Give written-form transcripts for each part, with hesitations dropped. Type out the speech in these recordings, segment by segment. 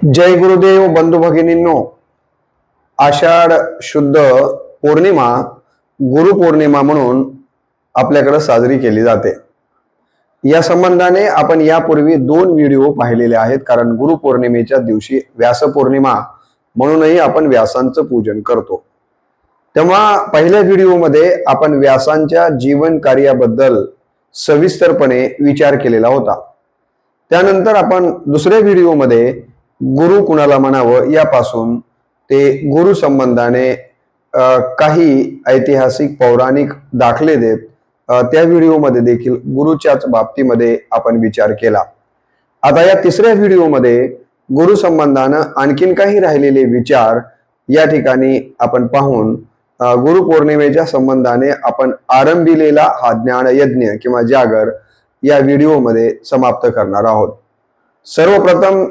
जय गुरुदेव बंधू भगिनींनो, आषाढ शुद्ध पौर्णिमा गुरुपौर्णिमा म्हणून आपल्याकडे साजरी केली जाते। या संबंधाने आपण यापूर्वी 2 व्हिडिओ पाहिलेले आहेत, कारण गुरुपौर्णिमेच्या दिवशी व्यास पौर्णिमा म्हणूनही आपण व्यासांचं पूजन करतो। तेव्हा पहिल्या व्हिडिओमध्ये आपण व्यासांच्या जीवन कार्याबद्दल सविस्तरपणे विचार केलेला होता। त्यानंतर आपण दुसऱ्या व्हिडिओमध्ये गुरु कुणाला म्हणावं यापासून ते गुरु संबंधाने काही ऐतिहासिक पौराणिक दाखले देत त्या व्हिडिओमध्ये देखील गुरुच्याच बाबतीमध्ये आपण विचार केला। आता या तिसऱ्या व्हिडिओमध्ये गुरु संबंधाने आणखीन काही राहिलेले विचार या ठिकाणी आपण पाहून गुरुपौर्णिमेच्या संबंधाने आपण आरंभिलेला हा ज्ञान यज्ञ किंवा जागर या व्हिडिओमध्ये समाप्त करणार आहोत। सर्वप्रथम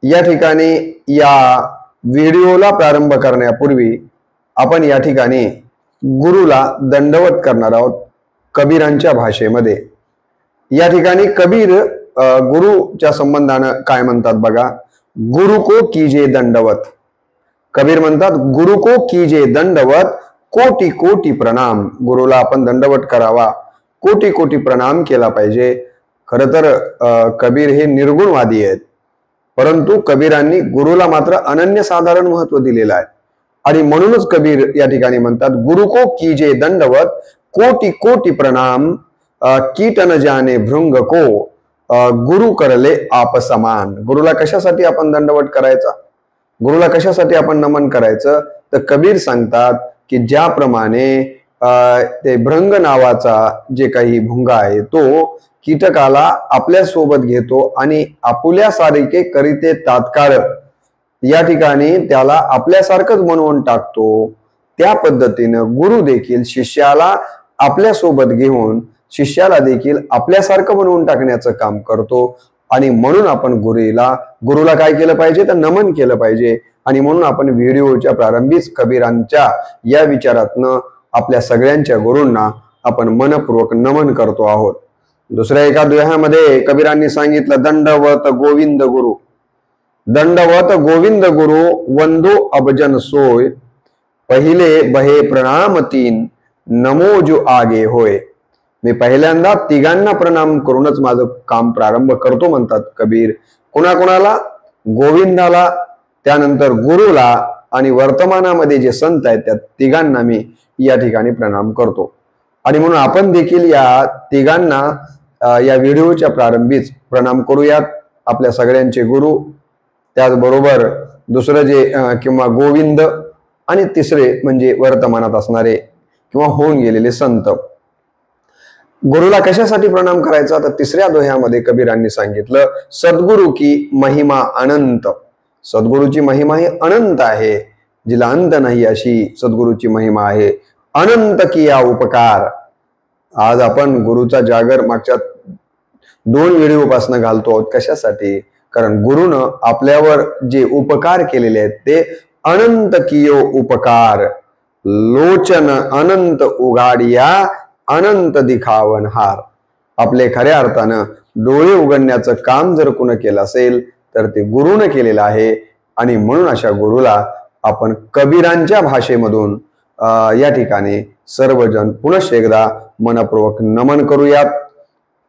या ठिकाणी या व्हिडिओला प्रारंभ करण्यापूर्वी आपण या ठिकाणी गुरुला दंडवत करणार आहोत कबीरांच्या भाषेमध्ये। या ठिकाणी कबीर गुरुच्या संबंधाने काय म्हणतात बघा, गुरु को कीजे दंडवत। कबीर म्हणतात गुरु को कीजे दंडवत, कोटी कोटी प्रणाम। गुरुला आपण दंडवत करावा, कोटी कोटी प्रणाम केला पाहिजे। खरं तर कबीर हे निर्गुणवादी आहेत, परंतु कबीरांनी गुरुला मात्र अनन्यसाधारण महत्व दिलेलं आहे आणि म्हणूनच कबीर या ठिकाणी म्हणतात गुरु को कीजे दंडवत, कोटी कोटी प्रणाम। कीट न जाने भृंग को, गुरु करले आप समान। गुरुला कशासाठी आपण दंडवत करायचा, गुरुला कशासाठी आपण नमन करायचं, तर कबीर सांगतात की ज्याप्रमाणे ते भृंग नावाचा जे काही भुंगा आहे तो कीटकाला आपल्या सोबत घेतो आणि आपुल्यासारखे करीते तात्काळ या ठिकाणी त्याला आपल्यासारखंच बनवून टाकतो, त्या पद्धतीनं गुरु देखील शिष्याला आपल्या सोबत घेऊन शिष्याला देखील आपल्यासारखं बनवून टाकण्याचं काम करतो। आणि म्हणून आपण गुरुला काय केलं पाहिजे तर नमन केलं पाहिजे। आणि म्हणून आपण व्हिडिओच्या प्रारंभीच कबीरांच्या या विचारातनं आपल्या सगळ्यांच्या गुरूंना आपण मनपूर्वक नमन करतो आहोत। दुसऱ्या एका दोह्यामध्ये कबीरांनी सांगितलं दंडवत गोविंद गुरु, दंडवत गोविंद गुरु वंदो अबजन सोय, पहिले बहे प्रणाम तीन, नमो जो आगे होय। मी पहिल्यांदा तिघांना प्रणाम करूनच माझं काम प्रारंभ करतो म्हणतात कबीर। कुणाकुणाला, गोविंदाला, त्यानंतर गुरुला आणि वर्तमानामध्ये जे संत आहेत त्या तिघांना मी या ठिकाणी प्रणाम करतो। आणि म्हणून आपण देखील या तिघांना या व्हिडिओच्या प्रारंभीच प्रणाम करूयात, आपल्या सगळ्यांचे गुरु, त्याचबरोबर दुसरं जे किंवा गोविंद आणि तिसरे म्हणजे वर्तमानात असणारे किंवा होऊन गेलेले संत। गुरुला कशासाठी प्रणाम करायचा तर तिसऱ्या दोह्यामध्ये कबीरांनी सांगितलं सद्गुरु की महिमा अनंत। सद्गुरूची महिमा ही अनंत आहे, जिला अंत नाही अशी सद्गुरूची महिमा आहे। अनंत किया उपकार। आज आपण गुरुचा जागर मागच्या 2 व्हिडिओ पासून घालतो आहोत, कशासाठी, कारण गुरुनं आपल्यावर जे उपकार केलेले आहेत ते अनंत कियो उपकार, लोचन अनंत उघाडिया, अनंत दिखावन हार। आपले खऱ्या अर्थानं डोळे उघडण्याचं काम जर कोण केलं असेल तर ते गुरुनं केलेलं आहे। आणि म्हणून अशा गुरुला आपण कबीरांच्या भाषेमधून या ठिकाणी सर्वजण पुनश्च एकदा मनपूर्वक नमन करूयात।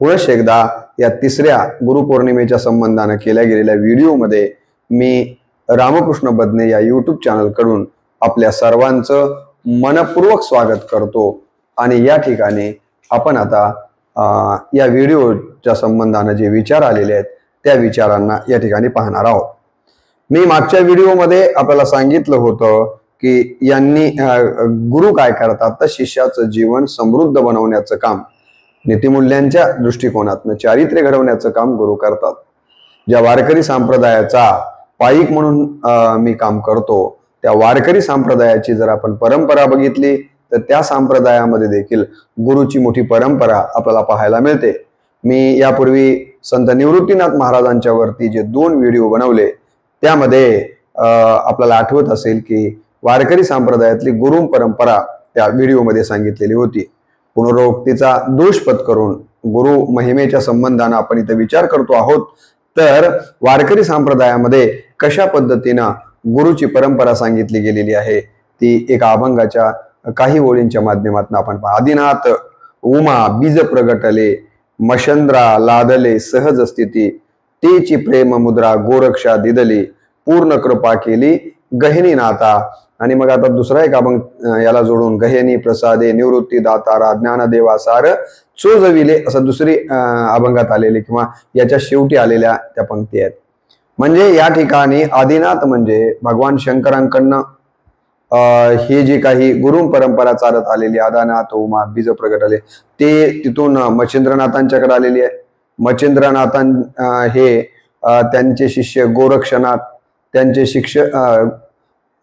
पुनश्च एकदा या तिसऱ्या गुरुपौर्णिमेच्या संबंधाने केल्या गेलेल्या व्हिडिओमध्ये मी रामकृष्ण बदने या यूट्यूब चॅनल कडून आपल्या सर्वांचं मनपूर्वक स्वागत करतो। आणि या ठिकाणी आपण आता या व्हिडिओच्या संबंधाने जे विचार आलेले आहेत त्या विचारांना या ठिकाणी पाहणार आहोत। मी मागच्या व्हिडिओमध्ये आपल्याला सांगितलं होतं की यांनी गुरु काय करतात तर शिष्याचं जीवन समृद्ध बनवण्याचं काम, नीतिमूल्यांच्या दृष्टिकोनातून चारित्र्य घडवण्याचं काम गुरु करतात। ज्या वारकरी संप्रदायाचा पाईक म्हणून मी काम करतो त्या वारकरी संप्रदायाची जर आपण परंपरा बघितली तर त्या संप्रदायामध्ये देखील गुरुची मोठी परंपरा आपल्याला पाहायला मिळते। मी यापूर्वी संत निवृत्तीनाथ महाराजांच्या वरती जे 2 व्हिडिओ बनवले त्यामध्ये आपल्याला आठवत असेल की वारकरी संप्रदायातली गुरु परंपरा त्या व्हिडिओमध्ये सांगितलेली होती। पुनरोक्तीचा दोष पत्करून गुरु महिमेच्या संबंधाने आपण इथे विचार करतो आहोत। तर वारकरी संप्रदायामध्ये कशा पद्धतीनं गुरुची परंपरा सांगितली गेलेली आहे ती एका अभंगाच्या काही ओळींच्या माध्यमातून आपण पहा. आदिनाथ उमा बीज प्रगटले, मशंद्रा लादले सहज स्थिती, तेची प्रेम मुद्रा गोरक्षा दिदली, पूर्ण कृपा केली गहिनी नाता. आणि मग आता दुसरा एक अभंग याला जोडून, गहिनी प्रसादे निवृत्ती दातारा ज्ञान देवा सार चोजविले, असं दुसरी अभंगात आलेली किंवा याच्या शेवटी आलेल्या त्या पंक्ती आहेत. म्हणजे या ठिकाणी आदिनाथ म्हणजे भगवान शंकरांकडनं हे जे काही गुरु परंपरा चालत आलेली, आदिनाथ उमा बीज प्रगटले, ते तिथून मच्छिंद्रनाथांच्याकडे आलेली आहे. मच्छिंद्रनाथां हे त्यांचे शिष्य गोरक्षनाथ, त्यांचे शिष्य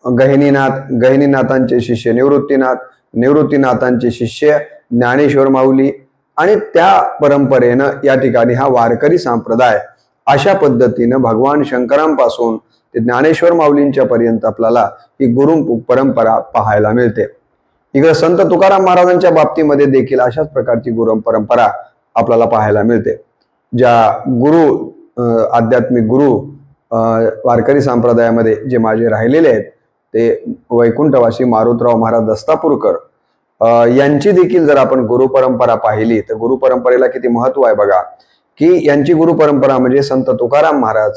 गहिनीनाथांचे शिष्य निवृत्तीनाथ, निवृत्तीनाथांचे शिष्य ज्ञानेश्वर माऊली, आणि त्या परंपरेनं या ठिकाणी हा वारकरी संप्रदाय अशा पद्धतीनं भगवान शंकरांपासून ते ज्ञानेश्वर माऊलींच्या पर्यंत आपल्याला ही गुरु परंपरा पाहायला मिळते. इकडे संत तुकाराम महाराजांच्या बाबतीमध्ये देखील अशाच प्रकारची गुरु परंपरा आपल्याला पाहायला मिळते. ज्या गुरु आध्यात्मिक गुरु वारकरी संप्रदायामध्ये जे माझे राहिलेले आहेत ते वैकुंठवासी मारुतराव महाराज दस्तापूरकर यांची देखील जर आपण गुरु परंपरा पाहिली तर गुरु परंपरेला किती महत्व आहे बघा. की यांची गुरु परंपरा म्हणजे संत तुकाराम महाराज,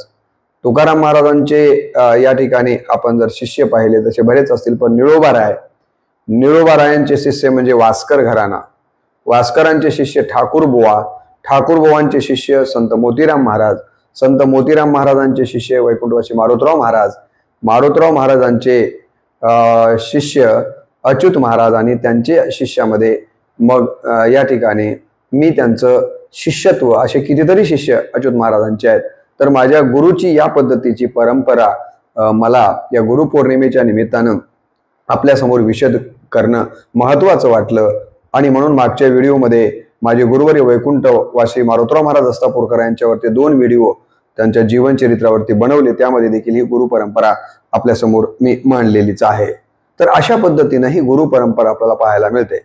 तुकाराम महाराजांचे या ठिकाणी आपण जर शिष्य पाहिले तसे बरेच असतील, पण निळोबारायांचे शिष्य म्हणजे वास्कर घराणा, वास्करांचे शिष्य ठाकूरबुवा, ठाकूरबुवांचे शिष्य संत मोतीराम महाराज, संत मोतीराम महाराजांचे शिष्य वैकुंठवासी मारुतराव महाराज, मारुतराव महाराजांचे शिष्य अच्युत महाराज, आणि त्यांचे शिष्यामध्ये मग या ठिकाणी मी त्यांचं शिष्यत्व, असे कितीतरी शिष्य अच्युत महाराजांचे आहेत. तर माझ्या गुरुची या पद्धतीची परंपरा मला या गुरुपौर्णिमेच्या निमित्तानं आपल्यासमोर विशद करणं महत्त्वाचं वाटलं. आणि म्हणून मागच्या व्हिडिओमध्ये माझे गुरुवर्य वैकुंठवासी मारुतराव महाराज दस्तापूरकर यांच्यावरती 2 व्हिडिओ त्यांच्या जीवनचरित्रावरती बनवले, त्यामध्ये देखील ही गुरु परंपरा आपल्यासमोर मी मांडलेलीच आहे. तर अशा पद्धतीनं ही गुरु परंपरा आपल्याला पाहायला मिळते.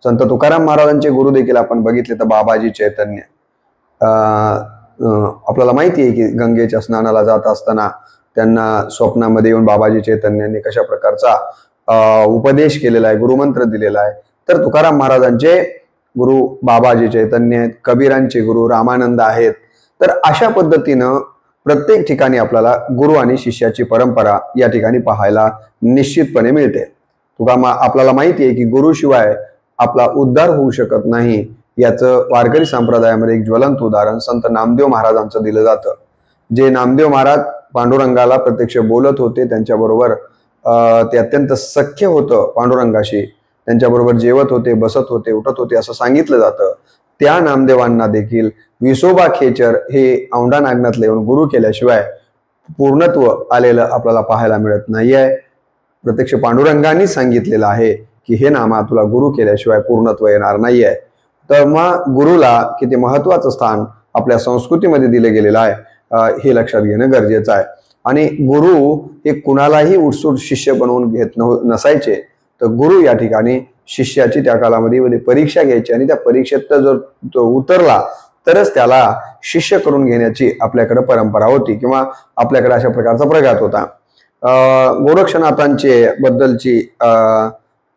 संत तुकाराम महाराजांचे गुरु देखील आपण बघितले तर बाबाजी चैतन्य. आपल्याला माहिती आहे की गंगेच्या स्नानाला जात असताना त्यांना स्वप्नामध्ये येऊन बाबाजी चैतन्यांनी कशा प्रकारचा उपदेश केलेला आहे, गुरुमंत्र दिलेला आहे. तर तुकाराम महाराजांचे गुरु बाबाजी चैतन्य आहेत, कबीरांचे गुरु रामानंद आहेत. तर अशा पद्धतीनं प्रत्येक ठिकाणी आपल्याला गुरु आणि शिष्याची परंपरा या ठिकाणी पाहायला निश्चितपणे मिळते. आपल्याला माहिती आहे की गुरुशिवाय आपला उद्धार होऊ शकत नाही. याचं वारकरी संप्रदायामध्ये एक ज्वलंत उदाहरण संत नामदेव महाराजांचं दिलं जातं. जे नामदेव महाराज पांडुरंगाला प्रत्यक्ष बोलत होते, त्यांच्याबरोबर ते अत्यंत सख्य होतं पांडुरंगाशी, त्यांच्याबरोबर जेवत होते, बसत होते, उठत होते असं सांगितलं जातं. त्या नामदेवांना देखील विसोबा खेचर हे औंढा नागनाथला येऊन गुरु केल्याशिवाय पूर्णत्व आलेलं आपल्याला पाहायला मिळत नाहीये. प्रत्यक्ष पांडुरंगांनी सांगितलेलं आहे की हे नामा तुला गुरु केल्याशिवाय पूर्णत्व येणार नाहीये. तर मग गुरुला किती महत्वाचं स्थान आपल्या संस्कृतीमध्ये दिलं गेलेलं आहे हे लक्षात घेणं गरजेचं आहे. आणि गुरु हे कुणालाही उत्सुक शिष्य बनवून घेत नसायचे. तर गुरु या ठिकाणी शिष्याची त्या कालामध्ये परीक्षा घ्यायची, आणि त्या परीक्षेत जर तो उतरला तरच त्याला शिष्य करून घेण्याची आपल्याकडे परंपरा होती, किंवा आपल्याकडे अशा प्रकारचा प्रघात होता. गोरक्षनाथांचे बद्दलची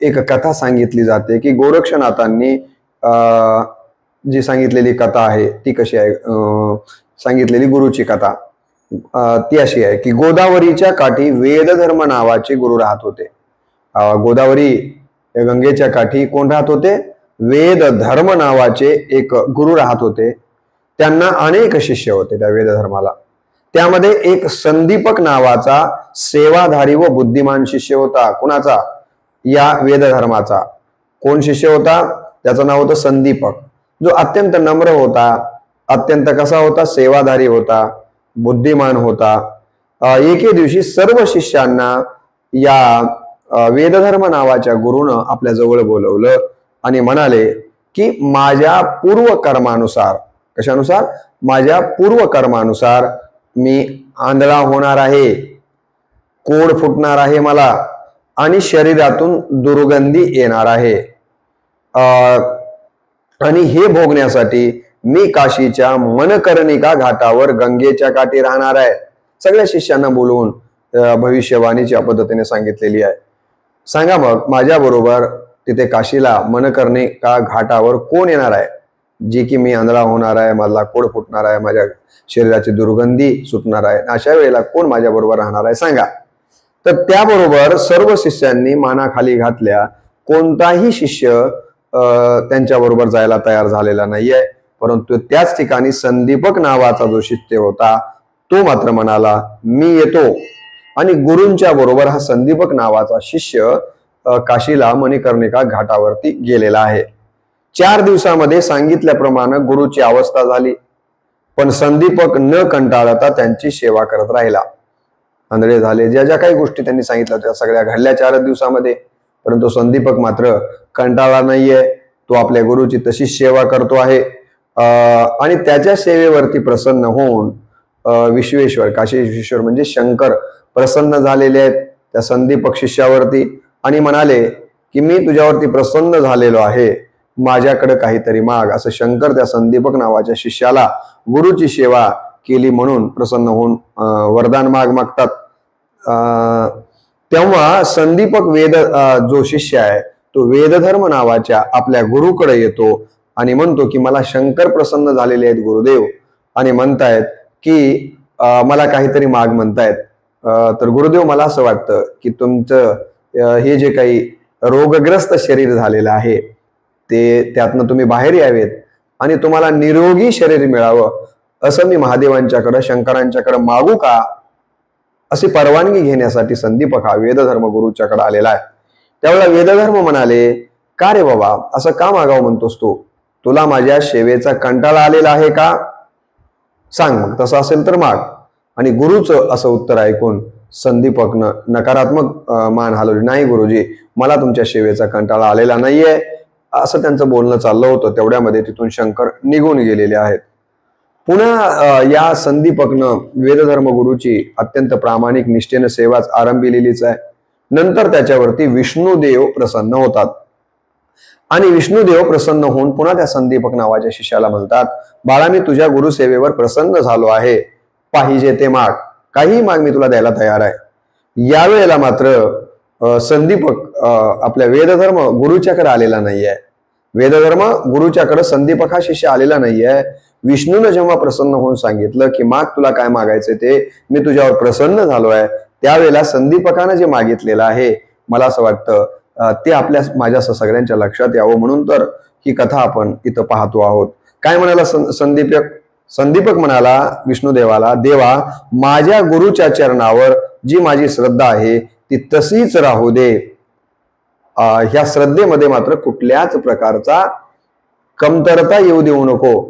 एक कथा सांगितली जाते की गोरक्षनाथांनी जी सांगितलेली कथा आहे ती कशी आहे, सांगितलेली गुरुची कथा ती अशी आहे की गोदावरीच्या काठी वेदधर्म नावाचे गुरु राहत होते. गोदावरी गंगेच्या काठी कोण राहत होते? वेदधर्म नावाचे एक गुरु राहत होते. त्यांना अनेक शिष्य होते त्या वेदधर्माला. त्यामध्ये एक संदीपक नावाचा सेवाधारी व बुद्धिमान शिष्य होता. कुणाचा? या वेदधर्माचा. कोण शिष्य होता? त्याचं नाव होतं संदीपक, जो अत्यंत नम्र होता, अत्यंत कसा होता? सेवाधारी होता, बुद्धिमान होता. एके दिवशी सर्व शिष्यांना या वेदधर्म नावाच्या गुरुनं आपल्या जवळ बोलवलं आणि म्हणाले की माझ्या पूर्व कर्मानुसार, कशानुसार? माझ्या पूर्व कर्मानुसार मी आंधळा होणार आहे, कोड फुटणार आहे मला, आणि शरीरातून दुर्गंधी येणार आहे. आणि हे भोगण्यासाठी मी काशीच्या मनकर्णिका घाटावर गंगेच्या काठी राहणार आहे. सगळ्या शिष्यांना बोलवून भविष्यवाणीच्या पद्धतीने सांगितलेली आहे. सांगा मग माझ्या बरोबर तिथे काशीला मनकर्णिका घाटावर कोण येणार आहे, जे की मी आंधळा होणार आहे, मला कोड फुटणार आहे, माझ्या शरीराची दुर्गंधी सुटणार आहे, अशा वेळेला कोण माझ्या बरोबर राहणार आहे सांगा. तर त्याबरोबर सर्व शिष्यांनी मानाखाली घातल्या. कोणताही शिष्य त्यांच्याबरोबर जायला तयार झालेला नाहीये. परंतु त्याच ठिकाणी संदीपक नावाचा जो शिष्य होता तो मात्र म्हणाला मी येतो. आणि गुरूंच्या बरोबर हा संदीपक नावाचा शिष्य काशीला मणिकर्णिका घाटावरती गेलेला आहे. 4 दिवसामध्ये सांगितल्याप्रमाणे गुरुची अवस्था झाली. पण संदीपक न कंटाळता त्यांची सेवा करत राहिला. आंधळे झाले, ज्या ज्या काही गोष्टी त्यांनी सांगितल्या त्या सगळ्या घडल्या 4 दिवसामध्ये. परंतु संदीपक मात्र कंटाळा नाहीये. तो आपल्या गुरुची तशी सेवा करतो आहे आणि त्याच्या सेवेवरती प्रसन्न होऊन विश्वेश्वर, काशी विश्वेश्वर म्हणजे शंकर प्रसन्न झालेले आहेत त्या संदीपक शिष्यावरती आणि म्हणाले की मी तुझ्यावरती प्रसन्न झालेलो आहे, माझ्याकडे काहीतरी माग. असं शंकर त्या संदीपक नावाच्या शिष्याला गुरुची सेवा केली म्हणून प्रसन्न होऊन वरदान मागतात. तेव्हा संदीपक जो शिष्य आहे तो वेदधर्म नावाच्या आपल्या गुरुकडे येतो आणि म्हणतो की मला शंकर प्रसन्न झालेले आहेत गुरुदेव आणि म्हणतायत की मला काहीतरी माग म्हणतायत. तर गुरुदेव मला असं वाटतं की तुमचं हे जे काही रोगग्रस्त शरीर झालेलं आहे ते त्यातनं तुम्ही बाहेर यावेत आणि तुम्हाला निरोगी शरीर मिळावं असं मी महादेवांच्याकडे शंकरांच्याकडे मागू का, अशी परवानगी घेण्यासाठी संदीपक हा वेदधर्म गुरुच्याकडे आलेला आहे. त्यावेळेला वेदधर्म म्हणाले का रे बाबा असं का मागावं म्हणतोस तू, तुला माझ्या सेवेचा कंटाळा आलेला आहे का, सांग मग तसं असेल तर माग. आणि गुरुचं असं उत्तर ऐकून संदीपकनं नकारात्मक मान हलवली. नाही गुरुजी, मला तुमच्या सेवेचा कंटाळा आलेला नाहीये, असं त्यांचं बोलणं चाललं होतं. तेवढ्यामध्ये तिथून शंकर निघून गेलेले आहेत. पुन्हा या संदीपकनं वेदधर्म गुरुची अत्यंत प्रामाणिक निष्ठेनं सेवाच आरंभिलेलीच आहे. नंतर त्याच्यावरती विष्णुदेव प्रसन्न होतात आणि विष्णुदेव प्रसन्न होऊन पुन्हा त्या संदीपक नावाच्या शिष्याला म्हणतात बाळा मी तुझ्या गुरुसेवेवर प्रसन्न झालो आहे, पाहिजे ते माग, काही माग मी तुला द्यायला तयार आहे. यावेळेला मात्र संदीपक आपल्या वेदधर्म गुरुच्याकडे आलेला नाहीये. वेदधर्म गुरुच्याकडे संदीपक हा शिष्य आलेला नाहीये. विष्णूने जेव्हा प्रसन्न होऊन सांगितलं की माग तुला काय मागायचं ते, मी तुझ्यावर प्रसन्न झालो आहे, त्यावेळेला संदीपकानं जे मागितलेलं आहे मला असं वाटतं ते माझ्या सगळ्यांच्या लक्षात यावं म्हणून तर ही कथा आपण इथं पाहतो आहोत. काय म्हणाला संदीपक म्हणाला विष्णुदेवाला, देवा माझ्या गुरुच्या चरणावर जी माझी श्रद्धा आहे ती तशीच राहू दे. ह्या श्रद्धेमध्ये मात्र कुठल्याच प्रकारचा कमतरता येऊ देऊ नको,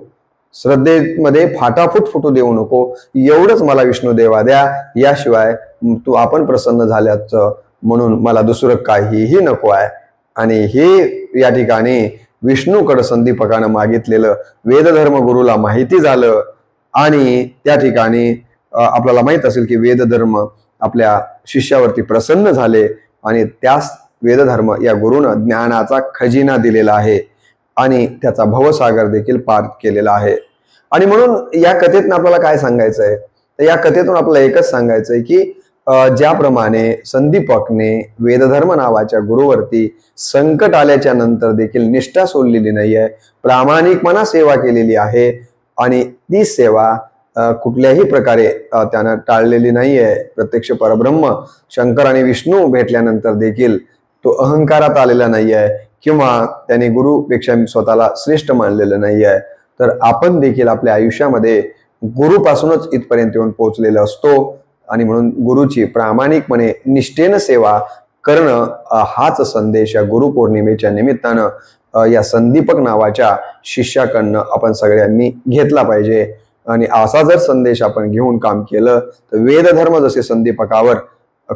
श्रद्धेमध्ये फाटाफूट फुटू देऊ नको, एवढंच मला विष्णुदेवा द्या. याशिवाय तू आपण प्रसन्न झाल्याचं म्हणून मला दुसरं काहीही नको आहे. आणि हे या ठिकाणी विष्णूकडे संदीपकानं मागितलेलं वेदधर्म गुरुला माहिती झालं आणि त्या ठिकाणी आपल्याला माहित असेल की वेदधर्म आपल्या शिष्यावरती प्रसन्न झाले आणि त्याच वेदधर्म या गुरुनं ज्ञानाचा खजिना दिलेला आहे आणि त्याचा भवसागर देखील पार केलेला आहे. आणि म्हणून या कथेतून आपल्याला काय सांगायचं आहे, तर या कथेतून आपल्याला एकच सांगायचं आहे की ज्याप्रमाणे संदीपकने वेदधर्म नावाच्या गुरुवरती संकट आल्याच्या नंतर देखील निष्ठा सोडलेली नाहीये, प्रामाणिकपणा सेवा केलेली आहे आणि ती सेवा कुठल्याही प्रकारे त्यानं टाळलेली नाहीये. प्रत्यक्ष परब्रह्म शंकर आणि विष्णू भेटल्यानंतर देखील तो अहंकारात आलेला नाहीये किंवा त्याने गुरुपेक्षा स्वतःला श्रेष्ठ मानलेलं नाहीये. तर आपण देखील आपल्या आयुष्यामध्ये गुरुपासूनच इथपर्यंत येऊन पोहोचलेलो असतो आणि म्हणून गुरुची प्रामाणिकपणे निष्ठेनं सेवा करणं हाच संदेश या गुरुपौर्णिमेच्या निमित्तानं या संदीपक नावाच्या शिष्याकडनं आपण सगळ्यांनी घेतला पाहिजे. आणि असा जर संदेश आपण घेऊन काम केलं तर वेदधर्म जसे संदीपकावर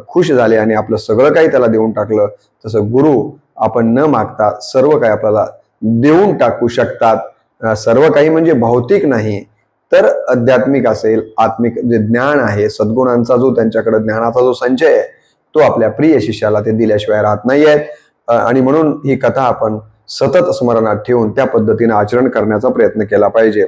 खुश झाले आणि आपलं सगळं काही त्याला देऊन टाकलं, तसं गुरु आपण न मागता सर्व काही आपल्याला देऊन टाकू शकतात. सर्व काही म्हणजे भौतिक नाही तर आध्यात्मिक असेल, आत्मिक जे ज्ञान आहे, सद्गुणांचा जो त्यांच्याकडे ज्ञानाचा जो संचय आहे तो आपल्या प्रिय शिष्याला ते दिल्याशिवाय राहत नाहीये. आणि म्हणून ही कथा आपण सतत स्मरणात ठेवून त्या पद्धतीने आचरण करण्याचा प्रयत्न केला पाहिजे.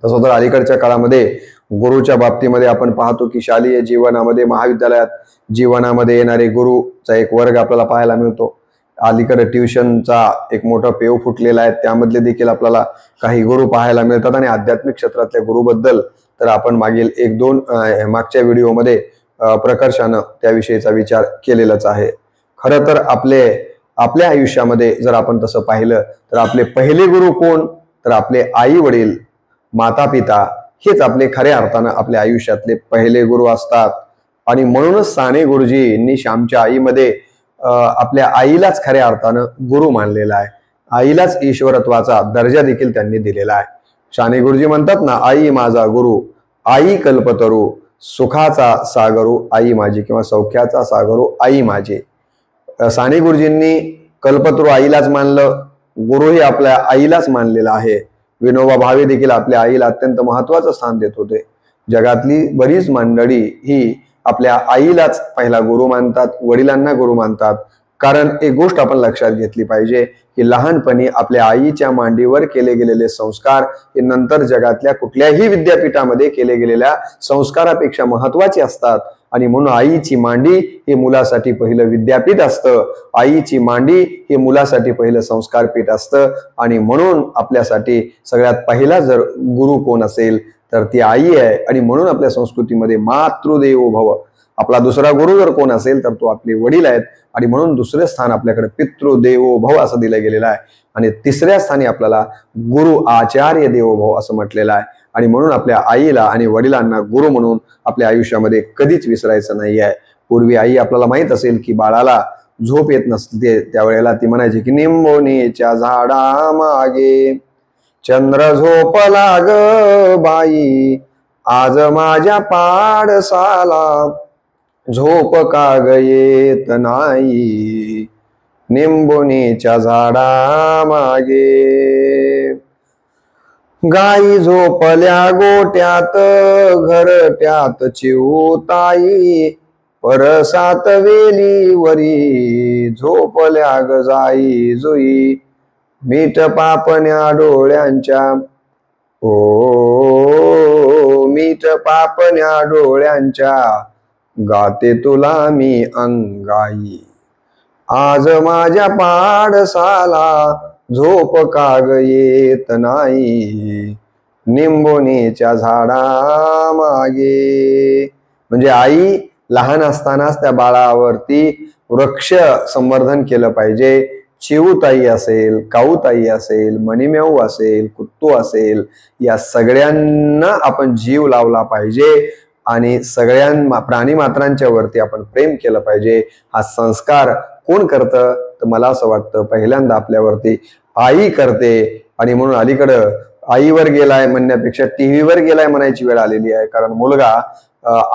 तसं तर अलीकडच्या काळामध्ये गुरुच्या बाबतीमध्ये आपण पाहतो की शालेय जीवनामध्ये, महाविद्यालयात जीवनामध्ये येणारे गुरुचा एक वर्ग आपल्याला पाहायला मिळतो. अलीकडे ट्युशनचा एक मोठा पेव फुटलेला आहे, त्यामधले देखील आपल्याला काही गुरु पाहायला मिळतात. आणि आध्यात्मिक क्षेत्रातल्या गुरुबद्दल तर आपण मागील एक दोन मागच्या व्हिडिओमध्ये प्रकर्षानं त्याविषयीचा विचार केलेलाच आहे. खरं तर आपल्या आयुष्यामध्ये जर आपण तसं पाहिलं तर आपले पहिले गुरु कोण, तर आपले आई वडील, माता पिता हेच आपले खऱ्या अर्थानं आपल्या आयुष्यातले पहिले गुरु असतात. आणि म्हणूनच साने गुरुजींनी श्यामच्या आईमध्ये आपल्या आईलाच खऱ्या अर्थानं गुरु मानलेला आहे. आईलाच ईश्वरत्वाचा दर्जा देखील त्यांनी दिलेला आहे. साने गुरुजी म्हणतात ना, आई माझा गुरु, आई कल्पतरू, सुखाचा सागरू आई माझी, किंवा सौख्याचा सागरू आई माझी. साने गुरुजींनी कल्पतरू आईलाच मानलं, गुरुही आपल्या आईलाच मानलेला आहे. विनोबा भावे देखील आपल्या आईला अत्यंत महत्वाचं स्थान देत होते. जगातली बरीच मंडळी ही आपल्या आईलाच पहिला गुरु मानतात, वडिलांना गुरु मानतात. कारण एक गोष्ट आपण लक्षात घेतली पाहिजे की लहानपणी आपल्या आईच्या मांडीवर केले गेलेले संस्कार हे नंतर जगातल्या कुठल्याही विद्यापीठामध्ये केले गेलेल्या संस्कारापेक्षा महत्वाचे असतात. आणि म्हणून आईची मांडी हे मुलासाठी पहिलं विद्यापीठ असतं, आईची मांडी हे मुलासाठी पहिलं संस्कारपीठ असतं. आणि म्हणून आपल्यासाठी सगळ्यात पहिला जर गुरु कोण असेल तर ती आई आहे. आणि म्हणून आपल्या संस्कृतीमध्ये मातृदेवो भव, आपला दुसरा गुरु जर कोण असेल तर तो आपले वडील आहेत. आणि म्हणून दुसरे स्थान आपल्याकडे पितृदेवो भव असं दिलं गेलेलं आहे. आणि तिसऱ्या स्थानी आपल्याला गुरु आचार्य देवो भव असं म्हटलेलं आहे. आणि म्हणून आपल्या आईला आणि वडिलांना गुरु म्हणून आपल्या आयुष्यामध्ये कधीच विसरायचं नाही आहे. पूर्वी आई आपल्याला माहित असेल की बाळाला झोप येत नसते त्यावेळेला ती म्हणायची की निंबोनीच्या झाडा मागे चंद्र झोपला ग बाई, आज माझ्या पाडसाला झोप का ग येत नाही, निंबोनीच्या झाडा मागे. गाई झोपल्या गोट्यात घरट्यात चिवताई, परसात वेलीवरी झोपल्या ग जाई जुई, मीठ पापण्या डोळ्यांच्या, ओ मीठ पापण्या डोळ्यांच्या, गाते तुला मी अंगाई, आज माझ्या पाडसाला झोप का ग येत नाही, निंबोनीच्या झाडा मागे. म्हणजे आई लहान असतानाच त्या बाळावरती वृक्ष संवर्धन केलं पाहिजे. चिवताई असेल, काऊताई असेल, मणिम्याऊ असेल, कुत्तू असेल, या सगळ्यांना आपण जीव लावला पाहिजे. आणि सगळ्या प्राणी मात्रांच्या वरती आपण प्रेम केलं पाहिजे. हा संस्कार कोण करतं तर मला असं वाटतं पहिल्यांदा आपल्यावरती आई करते. आणि म्हणून अलीकडं आईवर गेलाय म्हणण्यापेक्षा टीव्हीवर गेलाय म्हणायची वेळ आलेली आहे. कारण मुलगा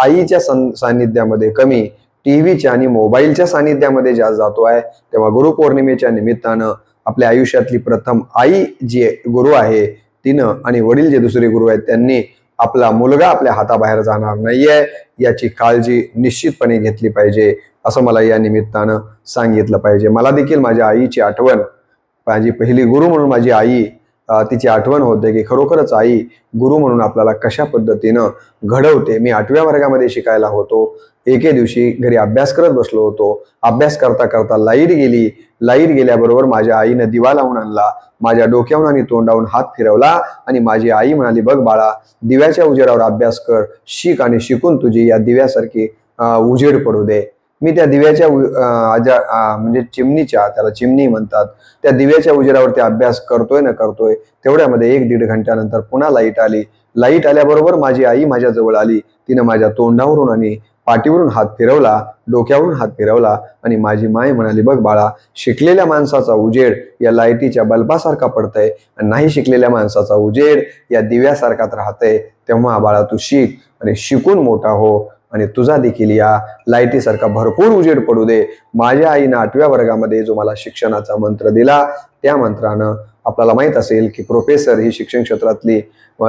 आईच्या सान्निध्यामध्ये कमी टीव्हीच्या आणि मोबाईलच्या सान्निध्यामध्ये जास्त जातो आहे. तेव्हा गुरुपौर्णिमेच्या निमित्तानं आपल्या आयुष्यातली प्रथम आई जी गुरु आहे तिनं, आणि वडील जे दुसरे गुरु आहेत त्यांनी आपला मुलगा आपल्या हाताबाहेर जाणार नाहीये याची काळजी निश्चितपणे घेतली पाहिजे असं मला या निमित्तानं सांगितलं पाहिजे. मला देखील माझ्या आईची आठवण, माझी पहिली गुरु म्हणून माझी आई, तिची आठवण होते की खरोखरच आई गुरु म्हणून आपल्याला कशा पद्धतीनं घडवते. मी 8व्या वर्गामध्ये शिकायला होतो. एके दिवशी घरी अभ्यास करत बसलो होतो. अभ्यास करता करता लाईट गेली. लाईट गेल्याबरोबर माझ्या आईनं दिवा लावून आणला. माझ्या डोक्यावरून आणि तोंडावरून हात फिरवला आणि माझी आई म्हणाली, बघ बाळा, दिव्याच्या उजेडावर अभ्यास कर, शिक आणि शिकून तुझी या दिव्यासारखी उजेड पडू दे. मी त्या दिव्याच्या म्हणजे चिमणीच्या, त्याला चिमणी म्हणतात, त्या दिव्याच्या उजेडावरती अभ्यास करतोय ना करतोय तेवढ्यामध्ये 1-1.5 घंट्यानंतर पुन्हा लाईट आली. लाईट आल्याबरोबर माझी आई माझ्या जवळ आली. तिनं माझ्या तोंडावरून आणि पाठीवरून हात फिरवला, डोक्यावरून हात फिरवला आणि माझी माय म्हणाली, बघ बाळा, शिकलेल्या माणसाचा उजेड या लाईटीच्या बल्बासारखा पडतंय आणि नाही शिकलेल्या माणसाचा उजेड या दिव्यासारखाच राहतंय. तेव्हा बाळा तू शिक आणि शिकून मोठा हो आणि तुझा देखील या लाईटीसारखा भरपूर उजेड पडू दे. माझ्या आईनं 8व्या वर्गामध्ये जो मला शिक्षणाचा मंत्र दिला त्या मंत्रानं आपल्याला माहित असेल की प्रोफेसर ही शिक्षण क्षेत्रातली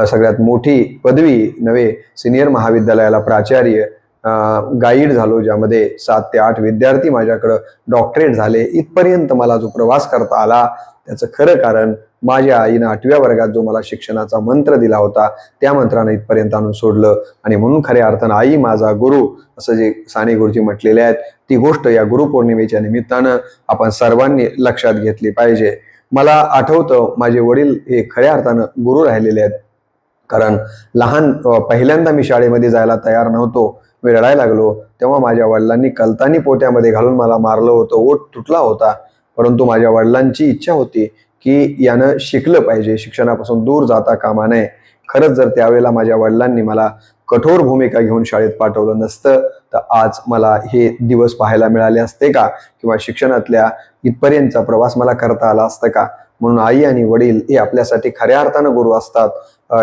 सगळ्यात मोठी पदवी नव्हे, सिनियर महाविद्यालयाला प्राचार्य गाईड झालो, ज्यामध्ये 7 ते 8 विद्यार्थी माझ्याकडं डॉक्टरेट झाले. इथपर्यंत मला जो प्रवास करता आला त्याचं खरं कारण माझ्या आईनं 8व्या वर्गात जो मला शिक्षणाचा मंत्र दिला होता त्या मंत्रानं इथपर्यंत आणून सोडलं. आणि म्हणून खऱ्या अर्थानं आई माझा गुरु असं जे साने गुरुजी म्हटलेले आहेत, ती गोष्ट या गुरुपौर्णिमेच्या निमित्तानं आपण सर्वांनी लक्षात घेतली पाहिजे. मला आठवतं माझे वडील हे खऱ्या अर्थानं गुरु राहिलेले आहेत. कारण पहिल्यांदा मी शाळेमध्ये जायला तयार नव्हतो, मी रडायला लागलो, तेव्हा माझ्या वडिलांनी कलतानी पोट्यामध्ये घालून मला मारलं होतं. ओठ तुटला होता, परंतु माझ्या वडिलांची इच्छा होती की यानं शिकलं पाहिजे, शिक्षणापासून दूर जाता कामा नये. खरंच जर त्यावेळेला माझ्या वडिलांनी मला कठोर भूमिका घेऊन शाळेत पाठवलं नसतं तर आज मला हे दिवस पाहायला मिळाले असते का, किंवा शिक्षणातल्या इथपर्यंतचा प्रवास मला करता आला असता का. म्हणून आई आणि वडील हे आपल्यासाठी खऱ्या अर्थानं गुरु असतात.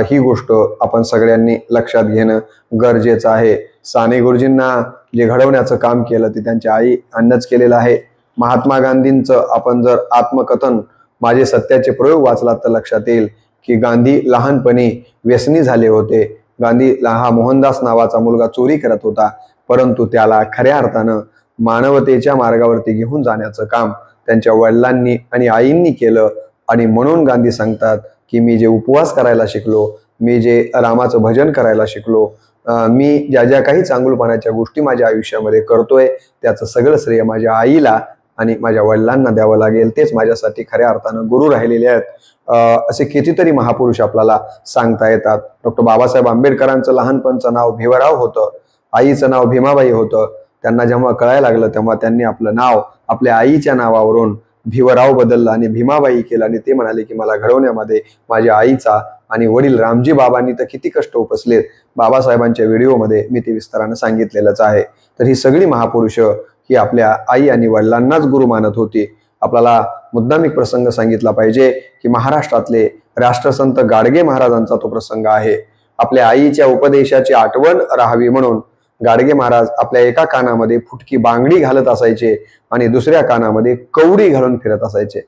ही गोष्ट आपण सगळ्यांनी लक्षात घेणं गरजेचं आहे. साने गुरुजींना जे घडवण्याचं काम केलं ते त्यांच्या आई अन्नच केलेलं आहे. महात्मा गांधींचं आपण जर आत्मकथन माझे सत्याचे प्रयोग वाचलात तर लक्षात येईल की गांधी लहानपणी व्यसनी झाले होते. गांधी हा मोहनदास नावाचा मुलगा चोरी करत होता, परंतु त्याला खऱ्या अर्थानं मानवतेच्या मार्गावरती घेऊन जाण्याचं काम त्यांच्या वडिलांनी आणि आईंनी केलं. आणि म्हणून गांधी सांगतात की मी जे उपवास करायला शिकलो, मी जे रामाचं भजन करायला शिकलो, मी ज्या ज्या काही चांगुलपणाच्या गोष्टी माझ्या आयुष्यामध्ये करतोय त्याचं सगळं श्रेय माझ्या आईला आणि माझ्या वडिलांना द्यावं लागेल. तेच माझ्यासाठी खऱ्या अर्थानं गुरु राहिलेले आहेत. असे कितीतरी महापुरुष आपल्याला सांगता येतात. डॉक्टर बाबासाहेब आंबेडकरांचं लहानपणचं नाव भिवराव होतं, आईचं नाव भीमाबाई होतं. त्यांना जेव्हा कळायला लागलं तेव्हा त्यांनी आपलं नाव आपल्या आईच्या नावावरून भिवराव बदललं आणि भीमाबाई केलं. आणि ते म्हणाले की मला घडवण्यामध्ये माझ्या आईचा आणि वडील रामजी बाबांनी तर किती कष्ट उपसलेत. बाबासाहेबांच्या व्हिडिओमध्ये मी ते विस्तारानं सांगितलेलंच आहे. तर ही सगळी महापुरुष ही आपल्या आई आणि वडिलांनाच गुरु मानत होती. आपल्याला मुद्दाम एक प्रसंग सांगितला पाहिजे की महाराष्ट्रातले राष्ट्रसंत गाडगे महाराजांचा तो प्रसंग आहे. आपल्या आईच्या उपदेशाची आठवण राहावी म्हणून गाडगे महाराज आपल्या एका कानामध्ये फुटकी बांगडी घालत असायचे आणि दुसऱ्या कानामध्ये कवडी घालून फिरत असायचे.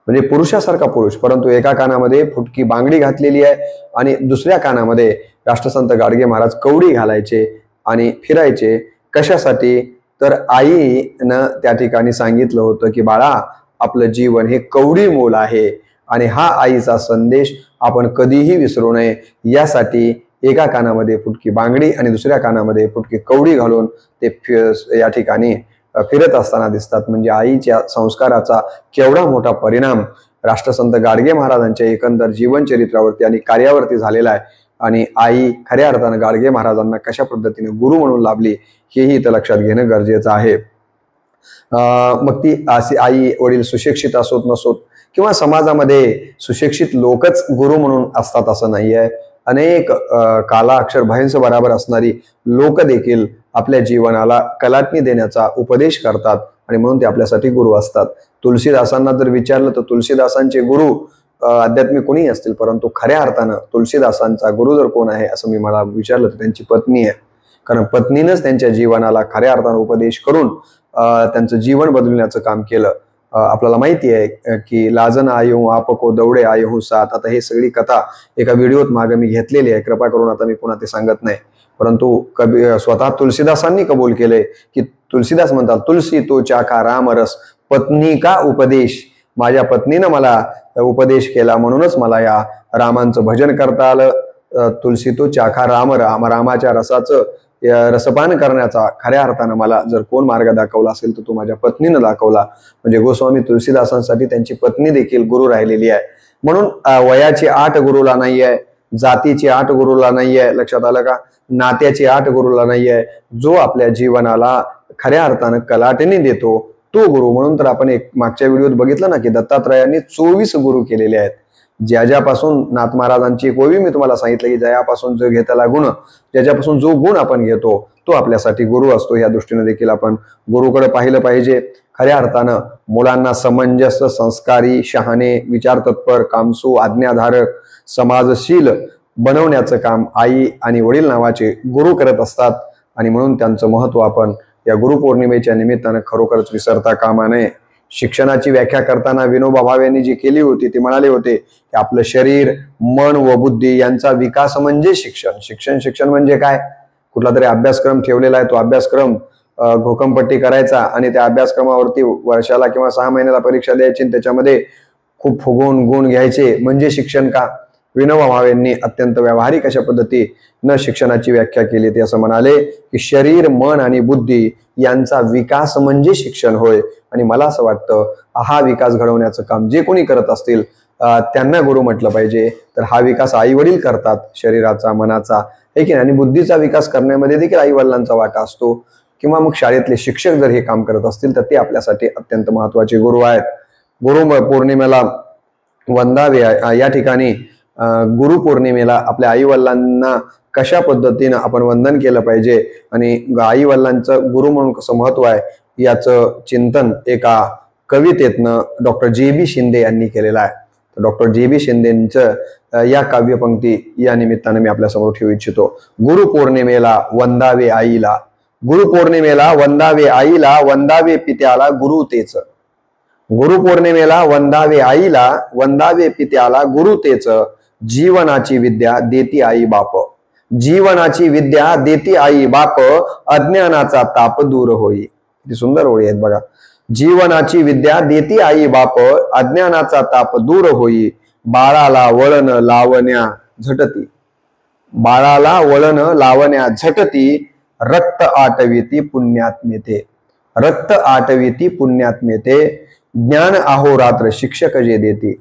म्हणजे पुरुषासारखा पुरुष, परंतु एका कानामध्ये फुटकी बांगडी घातलेली आहे आणि दुसऱ्या कानामध्ये राष्ट्रसंत गाडगे महाराज कवडी घालायचे आणि फिरायचे. कशासाठी? तर आईनं त्या ठिकाणी सांगितलं होतं की बाळा, आपलं जीवन हे कवडी मोल आहे आणि हा आईचा संदेश आपण कधीही विसरू नये. यासाठी एका कानामध्ये फुटकी बांगडी आणि दुसऱ्या कानामध्ये फुटकी कवडी घालून ते या ठिकाणी फिरत असताना दिसतात. म्हणजे आईच्या संस्काराचा केवढा मोठा परिणाम राष्ट्रसंत गाडगे महाराजांच्या एकंदर जीवनचरित्रावरती आणि कार्यावरती झालेला आहे. आणि आई खऱ्या अर्थानं गाडगे महाराजांना कशा पद्धतीने गुरु म्हणून लाभली हेही इथं लक्षात घेणं गरजेचं आहे. मग ती अशी आई वडील सुशिक्षित असोत नसोत किंवा समाजामध्ये सुशिक्षित लोकच गुरु म्हणून असतात असं नाही आहे. अनेक काला अक्षर भयंस बराबर असणारी लोक देखील आपल्या जीवनाला कलाटणी देण्याचा उपदेश करतात आणि म्हणून ते आपल्यासाठी गुरु असतात. तुलसीदासांना जर विचारलं तर तुलसीदासांचे गुरु आध्यात्मिक कोणी असतील, परंतु खऱ्या अर्थानं तुलसीदासांचा गुरु जर कोण आहे असं मला विचारलं तर त्यांची पत्नी आहे. कारण पत्नीनंच त्यांच्या जीवनाला खऱ्या अर्थानं उपदेश करून त्यांचं जीवन बदलण्याचं काम केलं. आपल्याला माहिती आहे की लाजन आयहू आपको दौडे आयहू साथ. आता हे सगळी कथा एका व्हिडिओत मागे मी घेतलेली आहे, कृपा करून आता मी पुन्हा ते सांगत नाही. परंतु स्वतः तुलसीदासांनी कबूल केले की तुलसीदास म्हणतात तुलसी तो चाखा राम रस पत्नी का उपदेश. माझ्या पत्नीनं मला उपदेश केला म्हणूनच मला या रामांचं भजन करता आलं. तुलसी तो चाखा रामाच्या रसाचं रसपान करण्याचा खऱ्या अर्थानं मला जर कोण मार्ग दाखवला असेल तर तो माझ्या पत्नीनं दाखवला. म्हणजे गोस्वामी तुलसीदासांसाठी त्यांची पत्नी देखील गुरु राहिलेली आहे. म्हणून वयाची आठ गुरुला नाही आहे, जातीची आठ गुरुला नाही आहे, लक्षात आलं का, नात्याची आठ गुरुला नाही आहे. जो आपल्या जीवनाला खऱ्या अर्थानं कलाटणी देतो तो गुरु. म्हणून तर आपण एक मागच्या व्हिडिओत बघितलं ना की दत्तात्रयांनी 24 गुरु केलेले आहेत. ज्यापासून नाथ महाराजांची एक ओवी मी तुम्हाला सांगितलं की ज्यापासून जो घेतला गुण, ज्याच्यापासून जो गुण आपण घेतो तो आपल्यासाठी गुरु असतो. या दृष्टीने देखील आपण गुरुकडे पाहिलं पाहिजे. खऱ्या अर्थानं मुलांना समंजस, संस्कारी, शहाणे, विचारतत्पर, कामसू, आज्ञाधारक, समाजशील बनवण्याचं काम आई आणि वडील नावाचे गुरु करत असतात. आणि म्हणून त्यांचं महत्व आपण या गुरुपौर्णिमेच्या निमित्तानं खरोखरच विसरता कामा नये. शिक्षणाची व्याख्या करताना विनोबा भावे यांनी जी केली होती ते म्हणाले होते की आपलं शरीर, मन व बुद्धी यांचा विकास म्हणजे शिक्षण. शिक्षण म्हणजे काय कुठला तरी अभ्यासक्रम ठेवलेला आहे, तो अभ्यासक्रम घोकमपट्टी करायचा आणि त्या अभ्यासक्रमावरती वर्षाला किंवा 6 महिन्याला परीक्षा द्यायची, त्याच्यामध्ये खूप फुगवून गुण घ्यायचे म्हणजे शिक्षण का? विनोबा भावेंनी अत्यंत व्यावहारिक अशा पद्धतीनं शिक्षणाची व्याख्या केली. ते असं म्हणाले की शरीर, मन आणि बुद्धी यांचा विकास म्हणजे शिक्षण होय. आणि मला असं वाटतं हा विकास घडवण्याचं काम जे कोणी करत असतील त्यांना गुरु म्हटलं पाहिजे. तर हा विकास आई वडील करतात, शरीराचा, मनाचा, हे की नाही, आणि बुद्धीचा विकास करण्यामध्ये देखील आई वडिलांचा वाटा असतो. किंवा मग शाळेतले शिक्षक जर हे काम करत असतील तर ते आपल्यासाठी अत्यंत महत्वाचे गुरु आहेत. गुरु पौर्णिमेला वंदावे. या ठिकाणी गुरुपौर्णिमेला आपल्या आई वडिलांना कशा पद्धतीनं आपण वंदन केलं पाहिजे आणि आई वडिलांचं गुरु म्हणून कसं महत्व आहे याचं चिंतन एका कवितेतनं डॉक्टर जे.बी. शिंदे यांनी केलेलं आहे. तर डॉक्टर जे.बी. शिंदेंचं या काव्यपंक्ती या निमित्तानं मी आपल्यासमोर ठेवू इच्छितो. गुरुपौर्णिमेला वंदावे आईला, गुरुपौर्णिमेला वंदावे आईला, वंदावे पित्याला गुरु तेच. गुरुपौर्णिमेला वंदावे आईला, वंदावे पित्याला गुरु तेच. जीवनाची विद्या देती आई बाप, जीवनाची विद्या देती आई बाप, अज्ञानाचा ताप दूर होई. किती सुंदर ओळी आहेत बघा. जीवनाची विद्या देती आई बाप, अज्ञानाचा ताप दूर होई. बाळाला वळण लावण्या झटती, बाळाला वळण लावण्या झटती. रक्त आटविती पुण्यात्मेते, रक्त आटविती पुण्यात्मेते. ज्ञान अहोरात्र शिक्षक जे देती,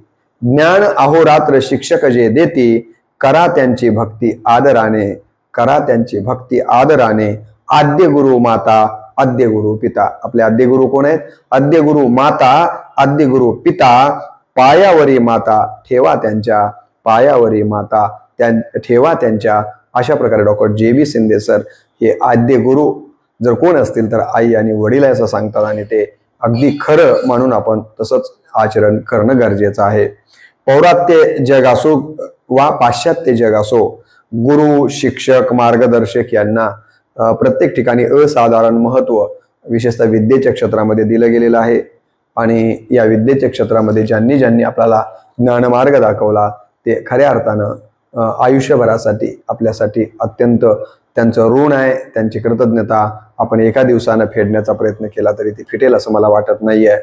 ज्ञान अहोरात्र शिक्षक जे देती. करा त्यांची भक्ती आदराने, करा त्यांची भक्ती आदराने. आद्य गुरु माता, आद्य गुरु पिता. आपले आद्य गुरु कोण आहेत? आद्य गुरु माता, आद्य गुरु पिता. पायावरी माता ठेवा त्यांच्या, पायावरी माता ठेवा त्यांच्या. अशा प्रकारे डॉक्टर जे.बी. शिंदे सर हे आद्य गुरु जर कोण असतील तर आई आणि वडील आहे असं सांगतात, आणि ते अगदी खरं म्हणून आपण तसंच आचरण करणं गरजेचं आहे. पौरात्य जग असो वा पाश्चात्य जग असो, गुरु, शिक्षक, मार्गदर्शक यांना प्रत्येक ठिकाणी असाधारण महत्व विशेषतः विद्येच्या क्षेत्रामध्ये दिलं गेलेलं आहे. आणि या विद्येच्या क्षेत्रामध्ये ज्यांनी ज्यांनी आपल्याला ज्ञानमार्ग दाखवला ते खऱ्या अर्थानं आयुष्यभरासाठी आपल्यासाठी अत्यंत त्यांचं ऋण आहे. त्यांची कृतज्ञता आपण एका दिवसानं फेडण्याचा प्रयत्न केला तरी ती फिटेल असं मला वाटत नाहीये.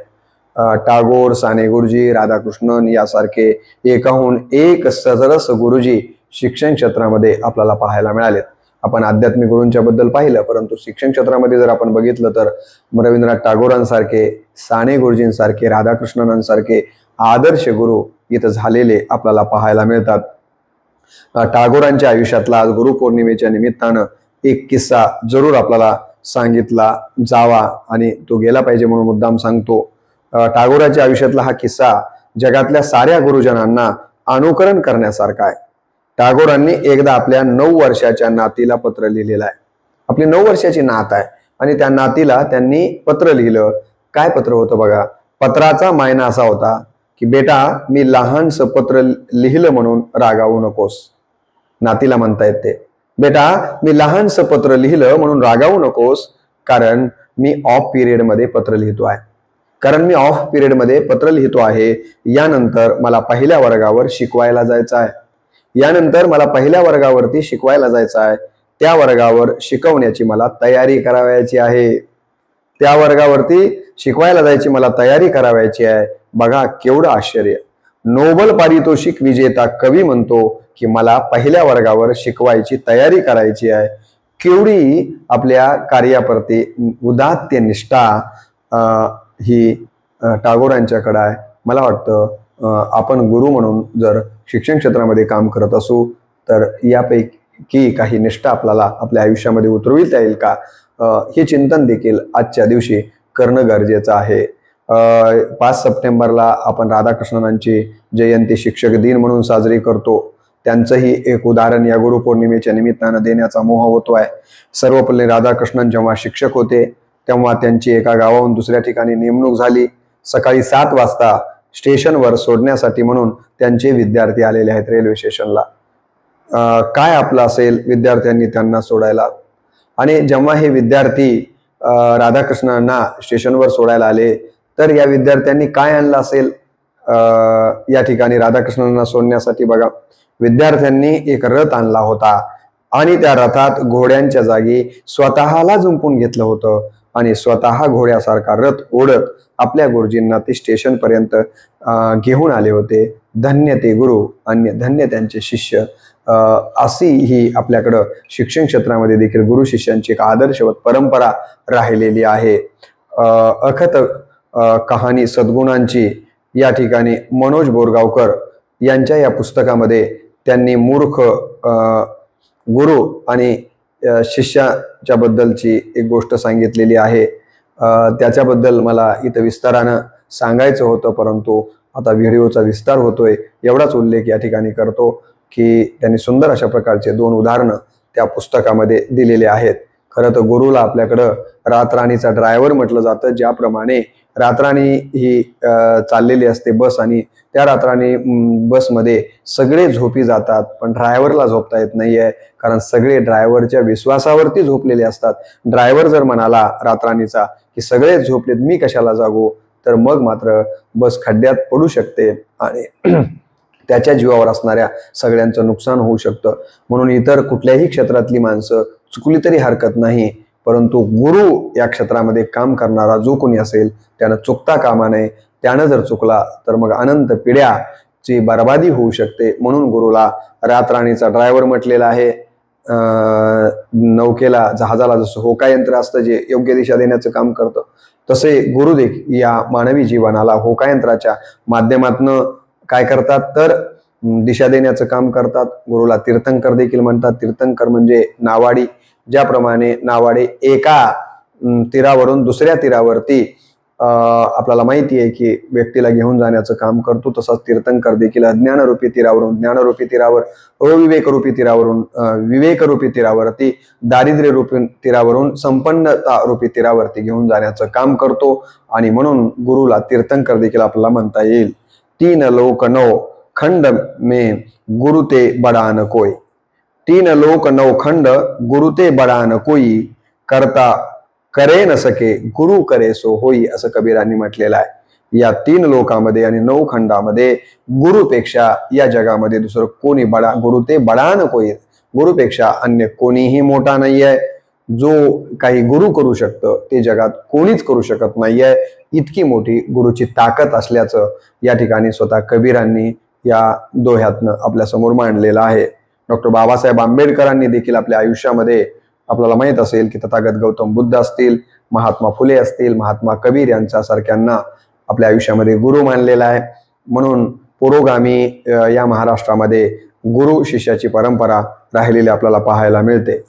टागोर, साने गुरुजी, राधाकृष्णन यासारखे एकाहून एक सरस गुरुजी शिक्षण क्षेत्रामध्ये आपल्याला पाहायला मिळालेत. आपण आध्यात्मिक गुरूंच्या बद्दल पाहिलं, परंतु शिक्षण क्षेत्रामध्ये जर आपण बघितलं तर रवींद्रनाथ टागोरांसारखे, साने गुरुजींसारखे, राधाकृष्णनांसारखे आदर्श गुरु इथं झालेले आपल्याला पाहायला मिळतात. टागोरांच्या आयुष्यातला आज गुरुपौर्णिमेच्या निमित्तानं एक किस्सा जरूर आपल्याला सांगितला जावा आणि तो गेला पाहिजे म्हणून मुद्दाम सांगतो. टागोरांच्या आयुष्यातला हा किस्सा जगातल्या साऱ्या गुरुजनांना अनुकरण करण्यासारखा आहे. टागोरांनी एकदा आपल्या 9 वर्षाच्या नातीला पत्र लिहिलेलं आहे. आपली 9 वर्षाची नात आहे आणि त्या नातीला त्यांनी पत्र लिहिलं. काय पत्र होतं बघा. पत्राचा मायना असा होता की बेटा, मी लहानसं पत्र लिहिलं म्हणून रागावू नकोस. नातीला म्हणतायत ते, बेटा मी लहानसं पत्र लिहिलं म्हणून रागावू नकोस, कारण मी ऑफ पिरियड मध्ये पत्र लिहितो आहे. कारण मी ऑफ पिरियड मध्ये पत्र लिहितो आहे. यानंतर मला पहिल्या वर्गावर शिकवायला जायचं आहे. यानंतर मला पहिल्या वर्गावरती शिकवायला जायचं आहे. त्या वर्गावर शिकवण्याची मला तयारी करावयाची आहे. त्या वर्गावरती शिकवायला जायची मला तयारी करावयाची आहे. बघा केवढं आश्चर्य. नोबल पारितोषिक विजेता कवी म्हणतो की मला पहिल्या वर्गावर शिकवायची तयारी करायची आहे. केवढी आपल्या कार्याप्रती उदात्त निष्ठा ही टागोरांच्याकडे आहे. मला वाटतं आपण गुरु म्हणून जर शिक्षण क्षेत्रामध्ये काम करत असू तर यापैकी काही निष्ठा आपल्याला आपल्या आयुष्यामध्ये उतरविता येईल का, हे चिंतन देखील आजच्या दिवशी करणं गरजेचं आहे. 5 सप्टेंबरला आपण राधाकृष्णनांची जयंती शिक्षक दिन म्हणून साजरी करतो. त्यांचंही एक उदाहरण या गुरुपौर्णिमेच्या निमित्तानं देण्याचा मोह होतो आहे. सर्वपल्ली राधाकृष्णन जेव्हा शिक्षक होते तेव्हा त्यांची एका गावाहून दुसऱ्या ठिकाणी नेमणूक झाली. सकाळी 7 वाजता स्टेशनवर सोडण्यासाठी म्हणून त्यांचे विद्यार्थी आलेले आहेत रेल्वे स्टेशनला. काय आपलं असेल विद्यार्थ्यांनी त्यांना सोडायला. आणि जेव्हा हे विद्यार्थी राधाकृष्णांना स्टेशनवर सोडायला आले तर या विद्यार्थ्यांनी काय आणलं असेल या ठिकाणी राधाकृष्णांना सोडण्यासाठी. बघा, विद्यार्थ्यांनी एक रथ आणला होता. आणि त्या रथात घोड्यांच्या जागी स्वतःला जुंपून घेतलं होतं आणि स्वतः घोड्यासारखा रथ ओढत आपल्या गुरुजींना ते स्टेशन पर्यंत घेऊन आले होते. धन्य ते गुरु आणि धन्य त्यांचे शिष्य. अशी ही आपल्याकडं शिक्षण क्षेत्रामध्ये देखील गुरु शिष्यांची एक आदर्शवत परंपरा राहिलेली आहे. अखत कहाणी सद्गुणांची या ठिकाणी मनोज बोरगावकर यांच्या या पुस्तकामध्ये त्यांनी मूर्ख गुरु आणि शिष्याच्या बद्दलची एक गोष्ट सांगितलेली आहे. त्याच्याबद्दल मला इथं विस्तारानं सांगायचं होतं, परंतु आता व्हिडिओचा विस्तार होतोय. एवढाच उल्लेख या ठिकाणी करतो की त्यांनी सुंदर अशा प्रकारचे 2 उदाहरणं त्या पुस्तकामध्ये दिलेले आहेत. खरं तर गुरुला आपल्याकडं रातराणीचा ड्रायव्हर म्हटलं जातं. ज्याप्रमाणे रातराणी ही चाललेली असते बस आणि त्या रातराणी बसमध्ये सगळे झोपी जातात, पण ड्रायव्हरला झोपता येत नाहीये, कारण सगळे ड्रायव्हरच्या विश्वासावरती झोपलेले असतात. ड्रायव्हर जर म्हणाला रातराणीचा की सगळे झोपलेत, मी कशाला जागू, तर मग मात्र बस खड्ड्यात पडू शकते आणि त्याच्या जीवावर असणाऱ्या सगळ्यांचं नुकसान होऊ शकतं. म्हणून इतर कुठल्याही क्षेत्रातली माणसं चुकली तरी हरकत नाही, परंतु गुरु या क्षेत्रामध्ये काम करणारा जो कोणी असेल त्यानं चुकता कामा नये. त्यानं जर चुकला तर मग अनंत पिढ्याची बर्बादी होऊ शकते. म्हणून गुरुला रातराणीचा ड्रायव्हर म्हटलेला आहे. नौकेला जहाजाला जसं होका यंत्र असतं जे योग्य दिशा देण्याचं काम करतं, तसे गुरु देखील या मानवी जीवनाला होका यंत्राच्या माध्यमातून काय करतात तर दिशा देण्याचं काम करतात. गुरुला तीर्थंकर देखील म्हणतात. तीर्थंकर म्हणजे नावाडी. ज्याप्रमाणे नावाडी एका तीरावरून दुसऱ्या तीरावरती आपल्याला माहिती आहे की व्यक्तीला घेऊन जाण्याचं काम करतो, तसंच तीर्थंकर देखील अज्ञानरूपी तीरावरून ज्ञानरूपी तीरावर, अविवेकरूपी तीरावरून विवेकरूपी तीरावरती, दारिद्र्य रूपी तीरावरून संपन्नता रूपी तीरावरती घेऊन जाण्याचं काम करतो. आणि म्हणून गुरुला तीर्थंकर देखील आपल्याला म्हणता येईल. 3 लोक 9 खंड में गुरु ते बडा न कोई. 3 लोक 9 खंड गुरु ते बडा न कोई. करता करे न सके गुरु करे सो होई, असं कबीरांनी म्हटलेलं आहे. या 3 लोकांमध्ये आणि 9 खंडामध्ये गुरुपेक्षा या जगामध्ये दुसरं कोणी बडा, गुरु ते बडा न कोई, गुरुपेक्षा अन्य कोणीही मोठा नाही आहे. जो काही गुरु करू शकतं ते जगात कोणीच करू शकत नाहीये. इतकी मोठी गुरुची ताकद असल्याचं या ठिकाणी स्वतः कबीरांनी या दोह्यातनं आपल्या समोर मांडलेलं आहे. डॉक्टर बाबासाहेब आंबेडकरांनी देखील आपल्या आयुष्यामध्ये, आपल्याला माहित असेल की तथागत गौतम बुद्ध असतील, महात्मा फुले असतील, महात्मा कबीर यांच्यासारख्यांना आपल्या आयुष्यामध्ये गुरु मानलेला आहे. म्हणून पुरोगामी या महाराष्ट्रामध्ये गुरु शिष्याची परंपरा राहिलेली आपल्याला पाहायला मिळते.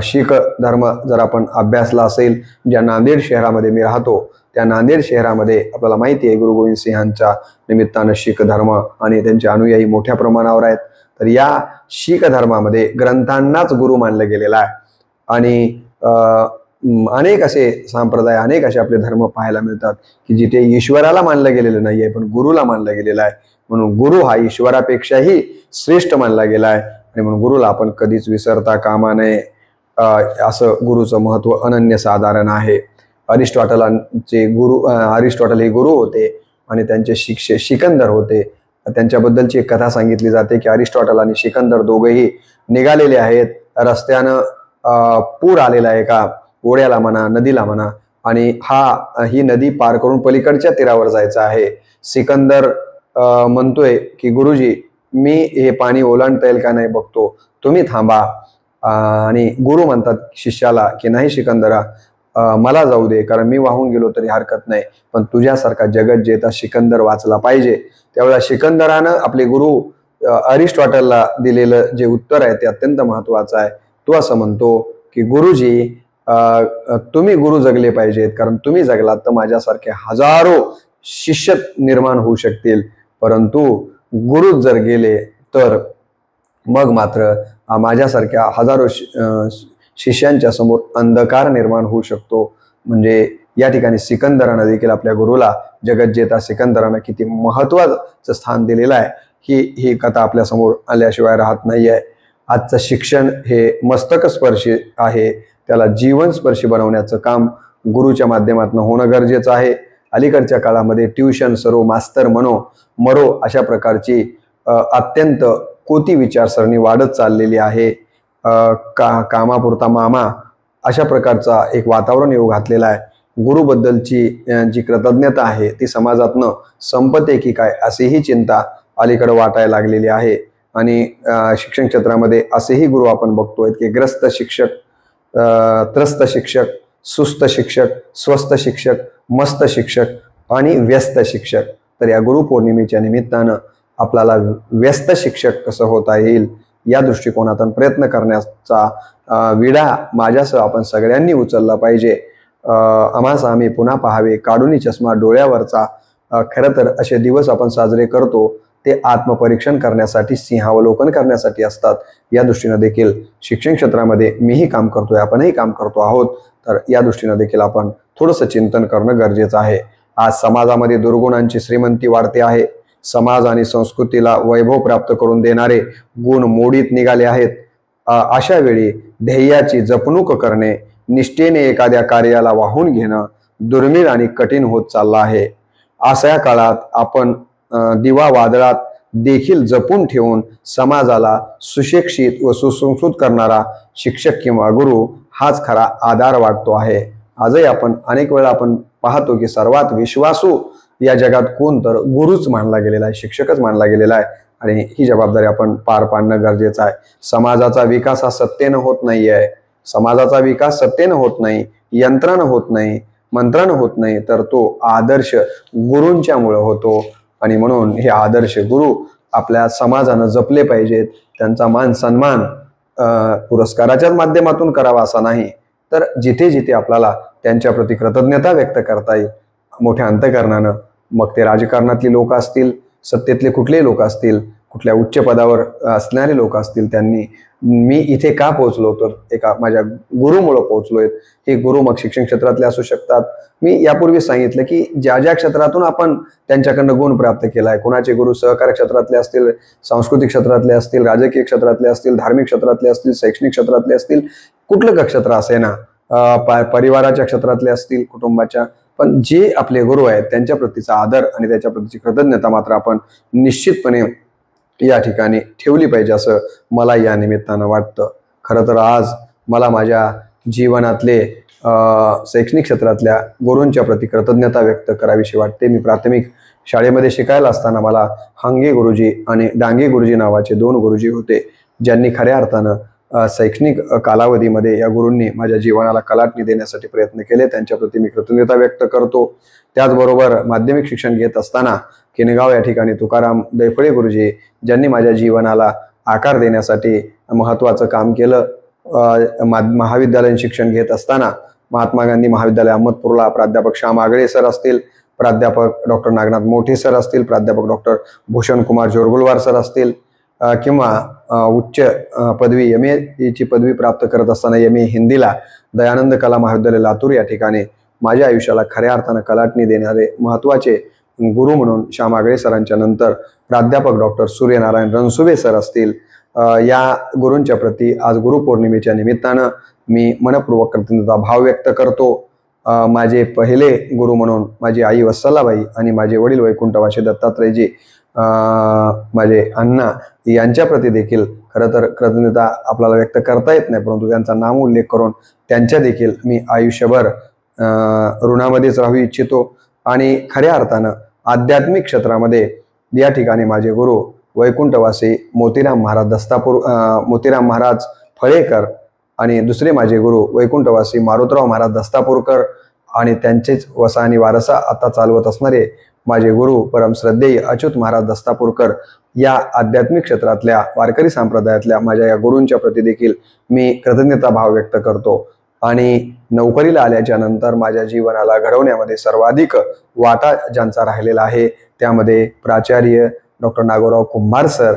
शीख धर्म जर आपण अभ्यासला असेल, ज्या नांदेड शहरामध्ये मी राहतो त्या नांदेड शहरामध्ये आपल्याला माहिती आहे गुरु गोविंद सिंहांच्या निमित्तानं शीख धर्म आणि त्यांचे अनुयायी मोठ्या प्रमाणावर आहेत. तर या शीख धर्मामध्ये ग्रंथांनाच गुरु मानलं गेलेलं आहे आणि अनेक असे संप्रदाय, अनेक असे आपले धर्म पाहायला मिळतात की जिथे ईश्वराला मानलं गेलेलं नाहीये पण गुरुला मानलं गेलेलं आहे. म्हणून गुरु हा ईश्वरापेक्षाही श्रेष्ठ मानला गेला आहे आणि म्हणून गुरुला आपण कधीच विसरता कामा नये. असं गुरुचं महत्व अनन्यसाधारण आहे. अरिस्टॉटलांचे गुरु, अरिस्टॉटल हे गुरु होते आणि त्यांचे शिष्य सिकंदर होते. त्यांच्याबद्दलची एक कथा सांगितली जाते की अरिस्टॉटल आणि सिकंदर दोघेही निघालेले आहेत. रस्त्यानं पूर आलेला आहे एका ओढ्याला म्हणा, नदीला म्हणा, आणि ही नदी पार करून पलीकडच्या तीरावर जायचं आहे. सिकंदर म्हणतोय की गुरुजी, मी हे पाणी ओलांडता येईल का नाही बघतो, तुम्ही थांबा. आणि गुरु म्हणतात शिष्याला की नाही सिकंदरा, मला जाऊ दे, कारण मी वाहून गेलो तरी हरकत नाही, पण तुझ्यासारखा जगत जेता सिकंदर वाचला पाहिजे. त्यावेळेला सिकंदरानं आपले गुरु अरिस्टॉटलला दिलेलं जे उत्तर आहे ते अत्यंत महत्वाचं आहे. तो असं म्हणतो की गुरुजी, तुम्ही गुरु जगले पाहिजेत, कारण तुम्ही जगलात तर माझ्यासारखे हजारो शिष्य निर्माण होऊ शकतील, परंतु गुरु जर गेले तर मग मात्र माझ्यासारख्या हजारो शिष्यांच्या समोर अंधकार निर्माण होऊ शकतो. म्हणजे या ठिकाणी सिकंदरानं देखील आपल्या गुरुला, जगज्जेता सिकंदरानं किती महत्वाचं स्थान दिलेलं आहे ही कथा आपल्या समोर आल्याशिवाय राहत नाही आहे. आजचं शिक्षण हे मस्तकस्पर्शी आहे, त्याला जीवनस्पर्शी बनवण्याचं काम गुरुच्या माध्यमातून होणं गरजेचं आहे. अलीकडच्या काळामध्ये ट्युशन सर्व मास्तर मरो अशा प्रकारची अत्यंत कोती विचारसरणी वाढत चाललेली आहे. कामापुरता मामा अशा प्रकारचा एक वातावरण येऊ घातलेला आहे. गुरुबद्दलची जी कृतज्ञता आहे ती समाजातनं संपते की काय अशीही चिंता अलीकडे वाटायला लागलेली आहे. आणि शिक्षण क्षेत्रामध्ये असेही गुरु आपण बघतोय की ग्रस्त शिक्षक, त्रस्त शिक्षक, सुस्त शिक्षक, स्वस्थ शिक्षक, मस्त शिक्षक आणि व्यस्त शिक्षक. तर या गुरुपौर्णिमेच्या निमित्तानं आपल्याला व्यस्त शिक्षक कसं होता येईल या दृष्टिकोनातून प्रयत्न करण्याचा विडा माझ्यासह आपण सगळ्यांनी उचलला पाहिजे. आम्हास आम्ही पुन्हा पाहावे काढूनी चष्मा डोळ्यावरचा. खरं तर असे दिवस आपण साजरे करतो ते आत्मपरीक्षण करण्यासाठी, सिंहावलोकन करण्यासाठी असतात. या दृष्टीनं देखील शिक्षण क्षेत्रामध्ये मीही काम करतोय, आपणही काम करतो आहोत. तर या दृष्टीनं देखील आपण थोडंसं चिंतन करणं गरजेचं आहे. आज समाजामध्ये दुर्गुणांची श्रीमंती वाढते आहे. समाज आणि संस्कृतीला वैभव प्राप्त करून देणारे गुण मोडीत निघाले आहेत. अशा वेळी ध्येयाची जपणूक करणे, निष्ठेने एखाद्या कार्याला वाहून घेणं दुर्मिळ आणि कठीण होत चाललं आहे. अशा काळात आपण दिवा वादळात देखील जपून ठेवून समाजाला सुशिक्षित व सुसंस्कृत करणारा शिक्षक किंवा गुरु हाच खरा आधार वाटतो आहे. आजही आपण अनेक वेळा आपण पाहतो की सर्वात विश्वासू या जगात कोण तर गुरुच मानला गेलेला आहे, शिक्षकच मानला गेलेला आहे. आणि ही जबाबदारी आपण पार पाडणं गरजेचं आहे. समाजाचा विकास हा सत्तेनं होत नाही आहे. समाजाचा विकास सत्तेनं होत नाही, यंत्रानं होत नाही, मंत्रानं होत नाही, तर तो आदर्श गुरूंच्यामुळे होतो. आणि म्हणून हे आदर्श गुरु आपल्या समाजानं जपले पाहिजेत. त्यांचा मान सन्मान पुरस्काराच्याच माध्यमातून करावा असा नाही, तर जिथे जिथे आपल्याला त्यांच्या प्रति कृतज्ञता व्यक्त करता येईल मोठ्या अंतःकरणानं, मग ते राजकारणातली लोक असतील, सत्तेतले कुठलेही लोक असतील, कुठल्या उच्च पदावर असणारे लोक असतील, त्यांनी मी इथे का पोहोचलो तर एका माझ्या गुरुमुळे पोहोचलोय. हे गुरु मग शिक्षण क्षेत्रातले असू शकतात. मी यापूर्वी सांगितलं की ज्या ज्या क्षेत्रातून आपण त्यांच्याकडनं गुण प्राप्त केला आहे, कोणाचे गुरु सहकार क्षेत्रातले असतील, सांस्कृतिक क्षेत्रातले असतील, राजकीय क्षेत्रातले असतील, धार्मिक क्षेत्रातले असतील, शैक्षणिक क्षेत्रातले असतील, कुठलं का क्षेत्र असे ना, परिवाराच्या क्षेत्रातले असतील, कुटुंबाच्या, पण जे आपले गुरु आहेत त्यांच्या प्रतीचा आदर आणि त्याच्या प्रतीची कृतज्ञता मात्र आपण निश्चितपणे या ठिकाणी ठेवली पाहिजे असं मला या निमित्तानं वाटतं. खरं तर आज मला माझ्या जीवनातले शैक्षणिक क्षेत्रातल्या गुरूंच्या प्रती कृतज्ञता व्यक्त करावीशी वाटते. मी प्राथमिक शाळेमध्ये शिकायला असताना मला हंगे गुरुजी आणि डांगे गुरुजी नावाचे 2 गुरुजी होते, ज्यांनी खऱ्या अर्थानं शैक्षणिक कालावधीमध्ये या गुरूंनी माझ्या जीवनाला कलाटणी देण्यासाठी प्रयत्न केले. त्यांच्या प्रती मी कृतज्ञता व्यक्त करतो. त्याचबरोबर माध्यमिक शिक्षण घेत असताना किनगाव या ठिकाणी तुकाराम दैफळे गुरुजी, ज्यांनी माझ्या जीवनाला आकार देण्यासाठी महत्त्वाचं काम केलं. महाविद्यालयीन शिक्षण घेत असताना महात्मा गांधी महाविद्यालय अहमदपूरला प्राध्यापक श्याम आगळे सर असतील, प्राध्यापक डॉक्टर नागनाथ मोठे सर असतील, प्राध्यापक डॉक्टर भूषण कुमार जोरगुलवार सर असतील, किंवा उच्च पदवी MA ची पदवी प्राप्त करत असताना MA हिंदीला दयानंद कला महाविद्यालय लातूर या ठिकाणी माझ्या आयुष्याला खऱ्या अर्थानं कलाटणी देणारे महत्त्वाचे गुरु म्हणून श्याम आगळे सरांच्या नंतर प्राध्यापक डॉक्टर सूर्यनारायण रणसुभे सर असतील. या गुरूंच्या प्रती आज गुरुपौर्णिमेच्या निमित्तानं मी मनपूर्वक कृतज्ञता भाव व्यक्त करतो. माझे पहिले गुरु म्हणून माझी आई वत्सलाबाई आणि माझे वडील वैकुंठवासी दत्तात्रयजी, माझे अण्णा, यांच्या प्रती देखील खरं तर कृतज्ञता आपल्याला व्यक्त करता येत नाही, परंतु त्यांचा नाम उल्लेख करून त्यांच्या देखील मी आयुष्यभर ऋणामध्येच राहू इच्छितो. आणि खऱ्या अर्थानं आध्यात्मिक क्षेत्रामध्ये या ठिकाणी माझे गुरु वैकुंठवासी मोतीराम महाराज फळेकर आणि दुसरे माझे गुरु वैकुंठवासी मारुतराव महाराज दस्तापूरकर आणि त्यांचेच वसा आणि वारसा आता चालवत असणारे माझे गुरु परम श्रद्धेय अच्युत महाराज दस्तापूरकर. या आध्यात्मिक क्षेत्रातल्या वारकरी संप्रदायातल्या माझ्या या गुरूंच्या प्रती देखील मी कृतज्ञता भाव व्यक्त करतो. आणि नोकरीला आल्याच्या नंतर माझ्या जीवनाला घडवण्यामध्ये सर्वाधिक वाटा ज्यांचा राहिलेला आहे त्यामध्ये प्राचार्य डॉक्टर नागोराव कुंभार सर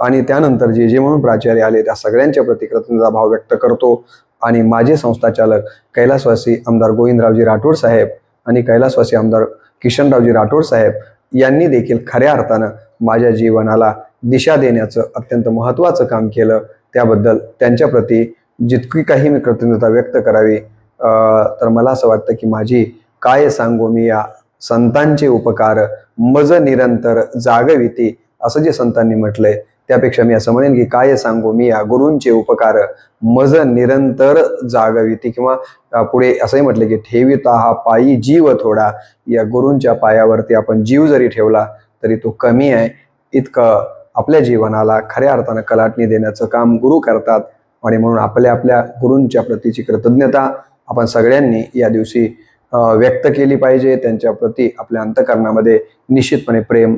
आणि त्यानंतर जे म्हणून प्राचार्य आले त्या सगळ्यांच्या प्रती कृतज्ञता भाव व्यक्त करतो. आणि माझे संस्थाचालक कैलासवासी आमदार गोविंदरावजी राठोड साहेब आणि कैलासवासी आमदार किशनरावजी राठोड साहेब यांनी देखील खऱ्या अर्थानं माझ्या जीवनाला दिशा देण्याचं अत्यंत महत्त्वाचं काम केलं. त्याबद्दल त्यांच्या प्रती जितकी काही मी कृतज्ञता व्यक्त करावी तर मला असं वाटतं की माझी काय सांगू मी या संतांचे उपकार मज निरंतर जागविती असं जे संतांनी म्हटलंय त्यापेक्षा मी असं म्हणेन की काय सांगू मी या गुरूंचे उपकार मज निरंतर जागविती, किंवा पुढे असंही म्हटलं की ठेविता हा पायी जीव थोडा, या गुरूंच्या पायावरती आपण जीव जरी ठेवला तरी तो कमी आहे. इतकं आपल्या जीवनाला खऱ्या अर्थानं कलाटणी देण्याचं काम गुरु करतात. आणि म्हणून आपल्या गुरूंच्या प्रतीची कृतज्ञता आपण सगळ्यांनी या दिवशी व्यक्त केली पाहिजे. त्यांच्या प्रती आपल्या अंतःकरणामध्ये निश्चितपणे प्रेम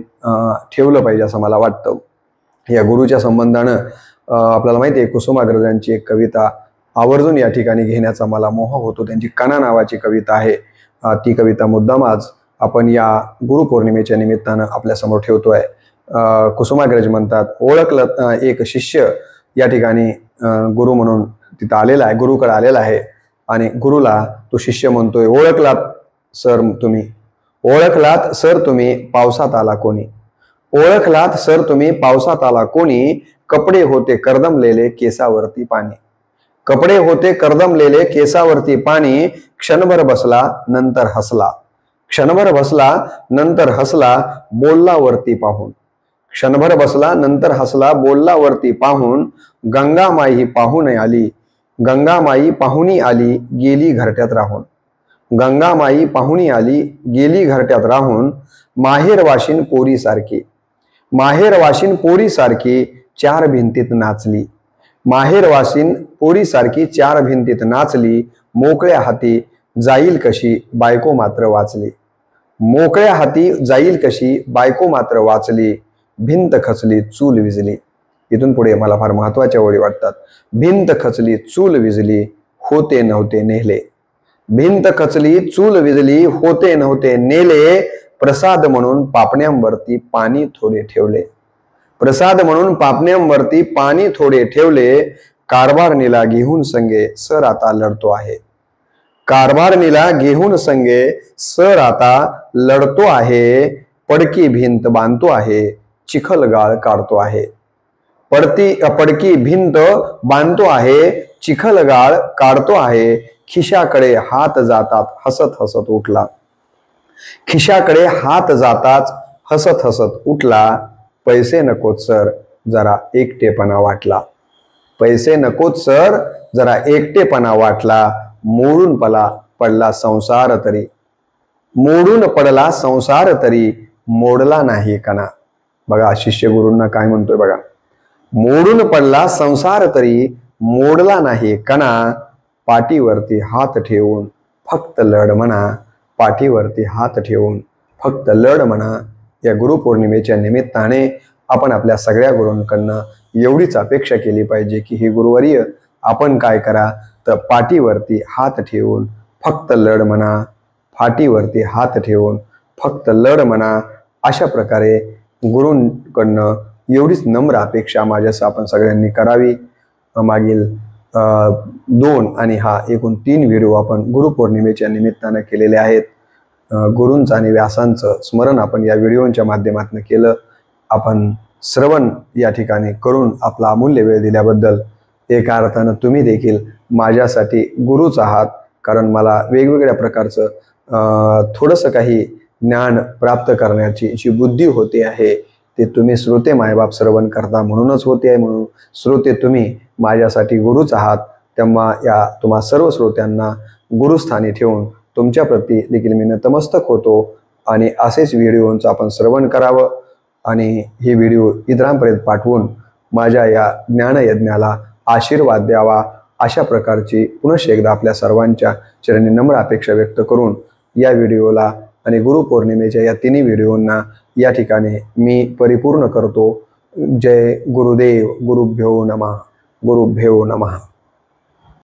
ठेवलं पाहिजे असं मला वाटतं. या गुरुच्या संबंधानं आपल्याला माहिती आहे कुसुमाग्रजांची एक कविता आवर्जून या ठिकाणी घेण्याचा मला मोह होतो. त्यांची कणा नावाची कविता आहे. ती कविता मुद्दाम आज आपण या गुरुपौर्णिमेच्या निमित्तानं आपल्यासमोर ठेवतोय. कुसुमाग्रज म्हणतात, ओळखलं एक शिष्य या ठिकाणी गुरु म्हणून तिथं आलेला आहे, गुरुकडे आलेला आहे. आणि गुरुला तो शिष्य म्हणतोय, ओळखलात सर तुम्ही पावसात आला कोणी, ओळखलात सर तुम्ही पावसात आला कोणी, कपडे होते कर्दमलेले केसावरती पाणी, कपडे होते कर्दमलेले केसावरती पाणी, क्षणभर बसला नंतर हसला, क्षणभर बसला नंतर हसला, बोलला वरती पाहून, क्षणभर बसला नंतर हसला, बोलला वरती पाहून, गंगामाई पाहून आली, गंगामाई पाहुणी आली गेली घरट्यात राहून, गंगामाई पाहुणी आली गेली घरट्यात राहून, माहेर वाशिन पोरी सारखी, माहेर वाशिन पोरी सारखी चार भिंतीत नाचली, माहेर वाशिन पोरी सारखी चार भिंतीत नाचली, मोकळ्या हाती जाईल कशी बायको मात्र वाचली, मोकळ्या हाती जाईल कशी बायको मात्र वाचली, भिंत खचली चूल विजली. इथून पुढे मला फार महत्वाच्या ओळी वाटतात. भिंत खचली चूल विजली होते नव्हते नेले, भिंत खचली चूल विजली होते नव्हते नेले, प्रसाद म्हणून पापण्यांवरती पाणी थोडे ठेवले, प्रसाद म्हणून पापण्यांवरती पाणी थोडे ठेवले, कारभारणीला घेऊन संगे सर आता लढतो आहे, कारभारणीला घेऊन संगे सर आता लढतो आहे, पडकी भिंत बांधतो आहे चिखल गाळ काढतो आहे, पडकी भिंत बांधतो आहे चिखल गाळ काढतो आहे, खिशाकडे हात जातात हसत हसत उठला, खिशाकडे हात जातात हसत हसत उठला, पैसे नकोत सर जरा एकटेपणा वाटला, पैसे नकोत सर जरा एकटेपणा वाटला, मोडून पडला संसार तरी, मोडून पडला संसार तरी मोडला नाही कणा. बघा शिष्य गुरूंना काय म्हणतोय बघा, मोडून पडला संसार तरी मोडला नाही कणा, पाठीवरती हात ठेवून फक्त लढ म्हणा, पाठीवरती हात ठेवून फक्त लढ म्हणा. या गुरुपौर्णिमेच्या निमित्ताने आपण आपल्या सगळ्या गुरूंकडनं एवढीच अपेक्षा केली पाहिजे की हे गुरुवर्य आपण काय करा तर पाठीवरती हात ठेवून फक्त लढ म्हणा, पाठीवरती हात ठेवून फक्त लढ म्हणा. अशा प्रकारे गुरूंकडनं एवढीच नम्र अपेक्षा माझ्यासह आपण सगळ्यांनी करावी. मागील 2 आणि हा एकूण 3 व्हिडिओ आपण गुरुपौर्णिमेच्या निमित्तानं केलेले आहेत. गुरूंचं आणि व्यासांचं स्मरण आपण या व्हिडिओच्या माध्यमातून केलं. आपण श्रवण या ठिकाणी करून आपला अमूल्य वेळ दिल्याबद्दल एका अर्थानं तुम्ही देखील माझ्यासाठी गुरुच आहात, कारण मला वेगवेगळ्या प्रकारचं थोडंसं काही ज्ञान प्राप्त करण्याची जी बुद्धी होते आहे ते तुम्ही श्रोते मायबाप श्रवण करता म्हणूनच होते आहे. म्हणून श्रोते तुम्ही माझ्यासाठी गुरुच आहात. तेव्हा या तुम्हा सर्व श्रोत्यांना गुरुस्थानी ठेवून तुमच्या प्रती देखील मी नतमस्तक होतो आणि असेच व्हिडिओंचं आपण श्रवण करावं आणि ही व्हिडिओ इतरांपर्यंत पाठवून माझ्या या ज्ञानयज्ञाला आशीर्वाद द्यावा, अशा प्रकारची पुनश्च एकदा आपल्या सर्वांच्या चरणी नम्र अपेक्षा व्यक्त करून या व्हिडिओला आणि गुरुपौर्णिमेच्या या 3 व्हिडिओंना या ठिकाणी मी परिपूर्ण करतो. जय गुरुदेव. गुरुभ्यो नमः. गुरुभ्यो नमः.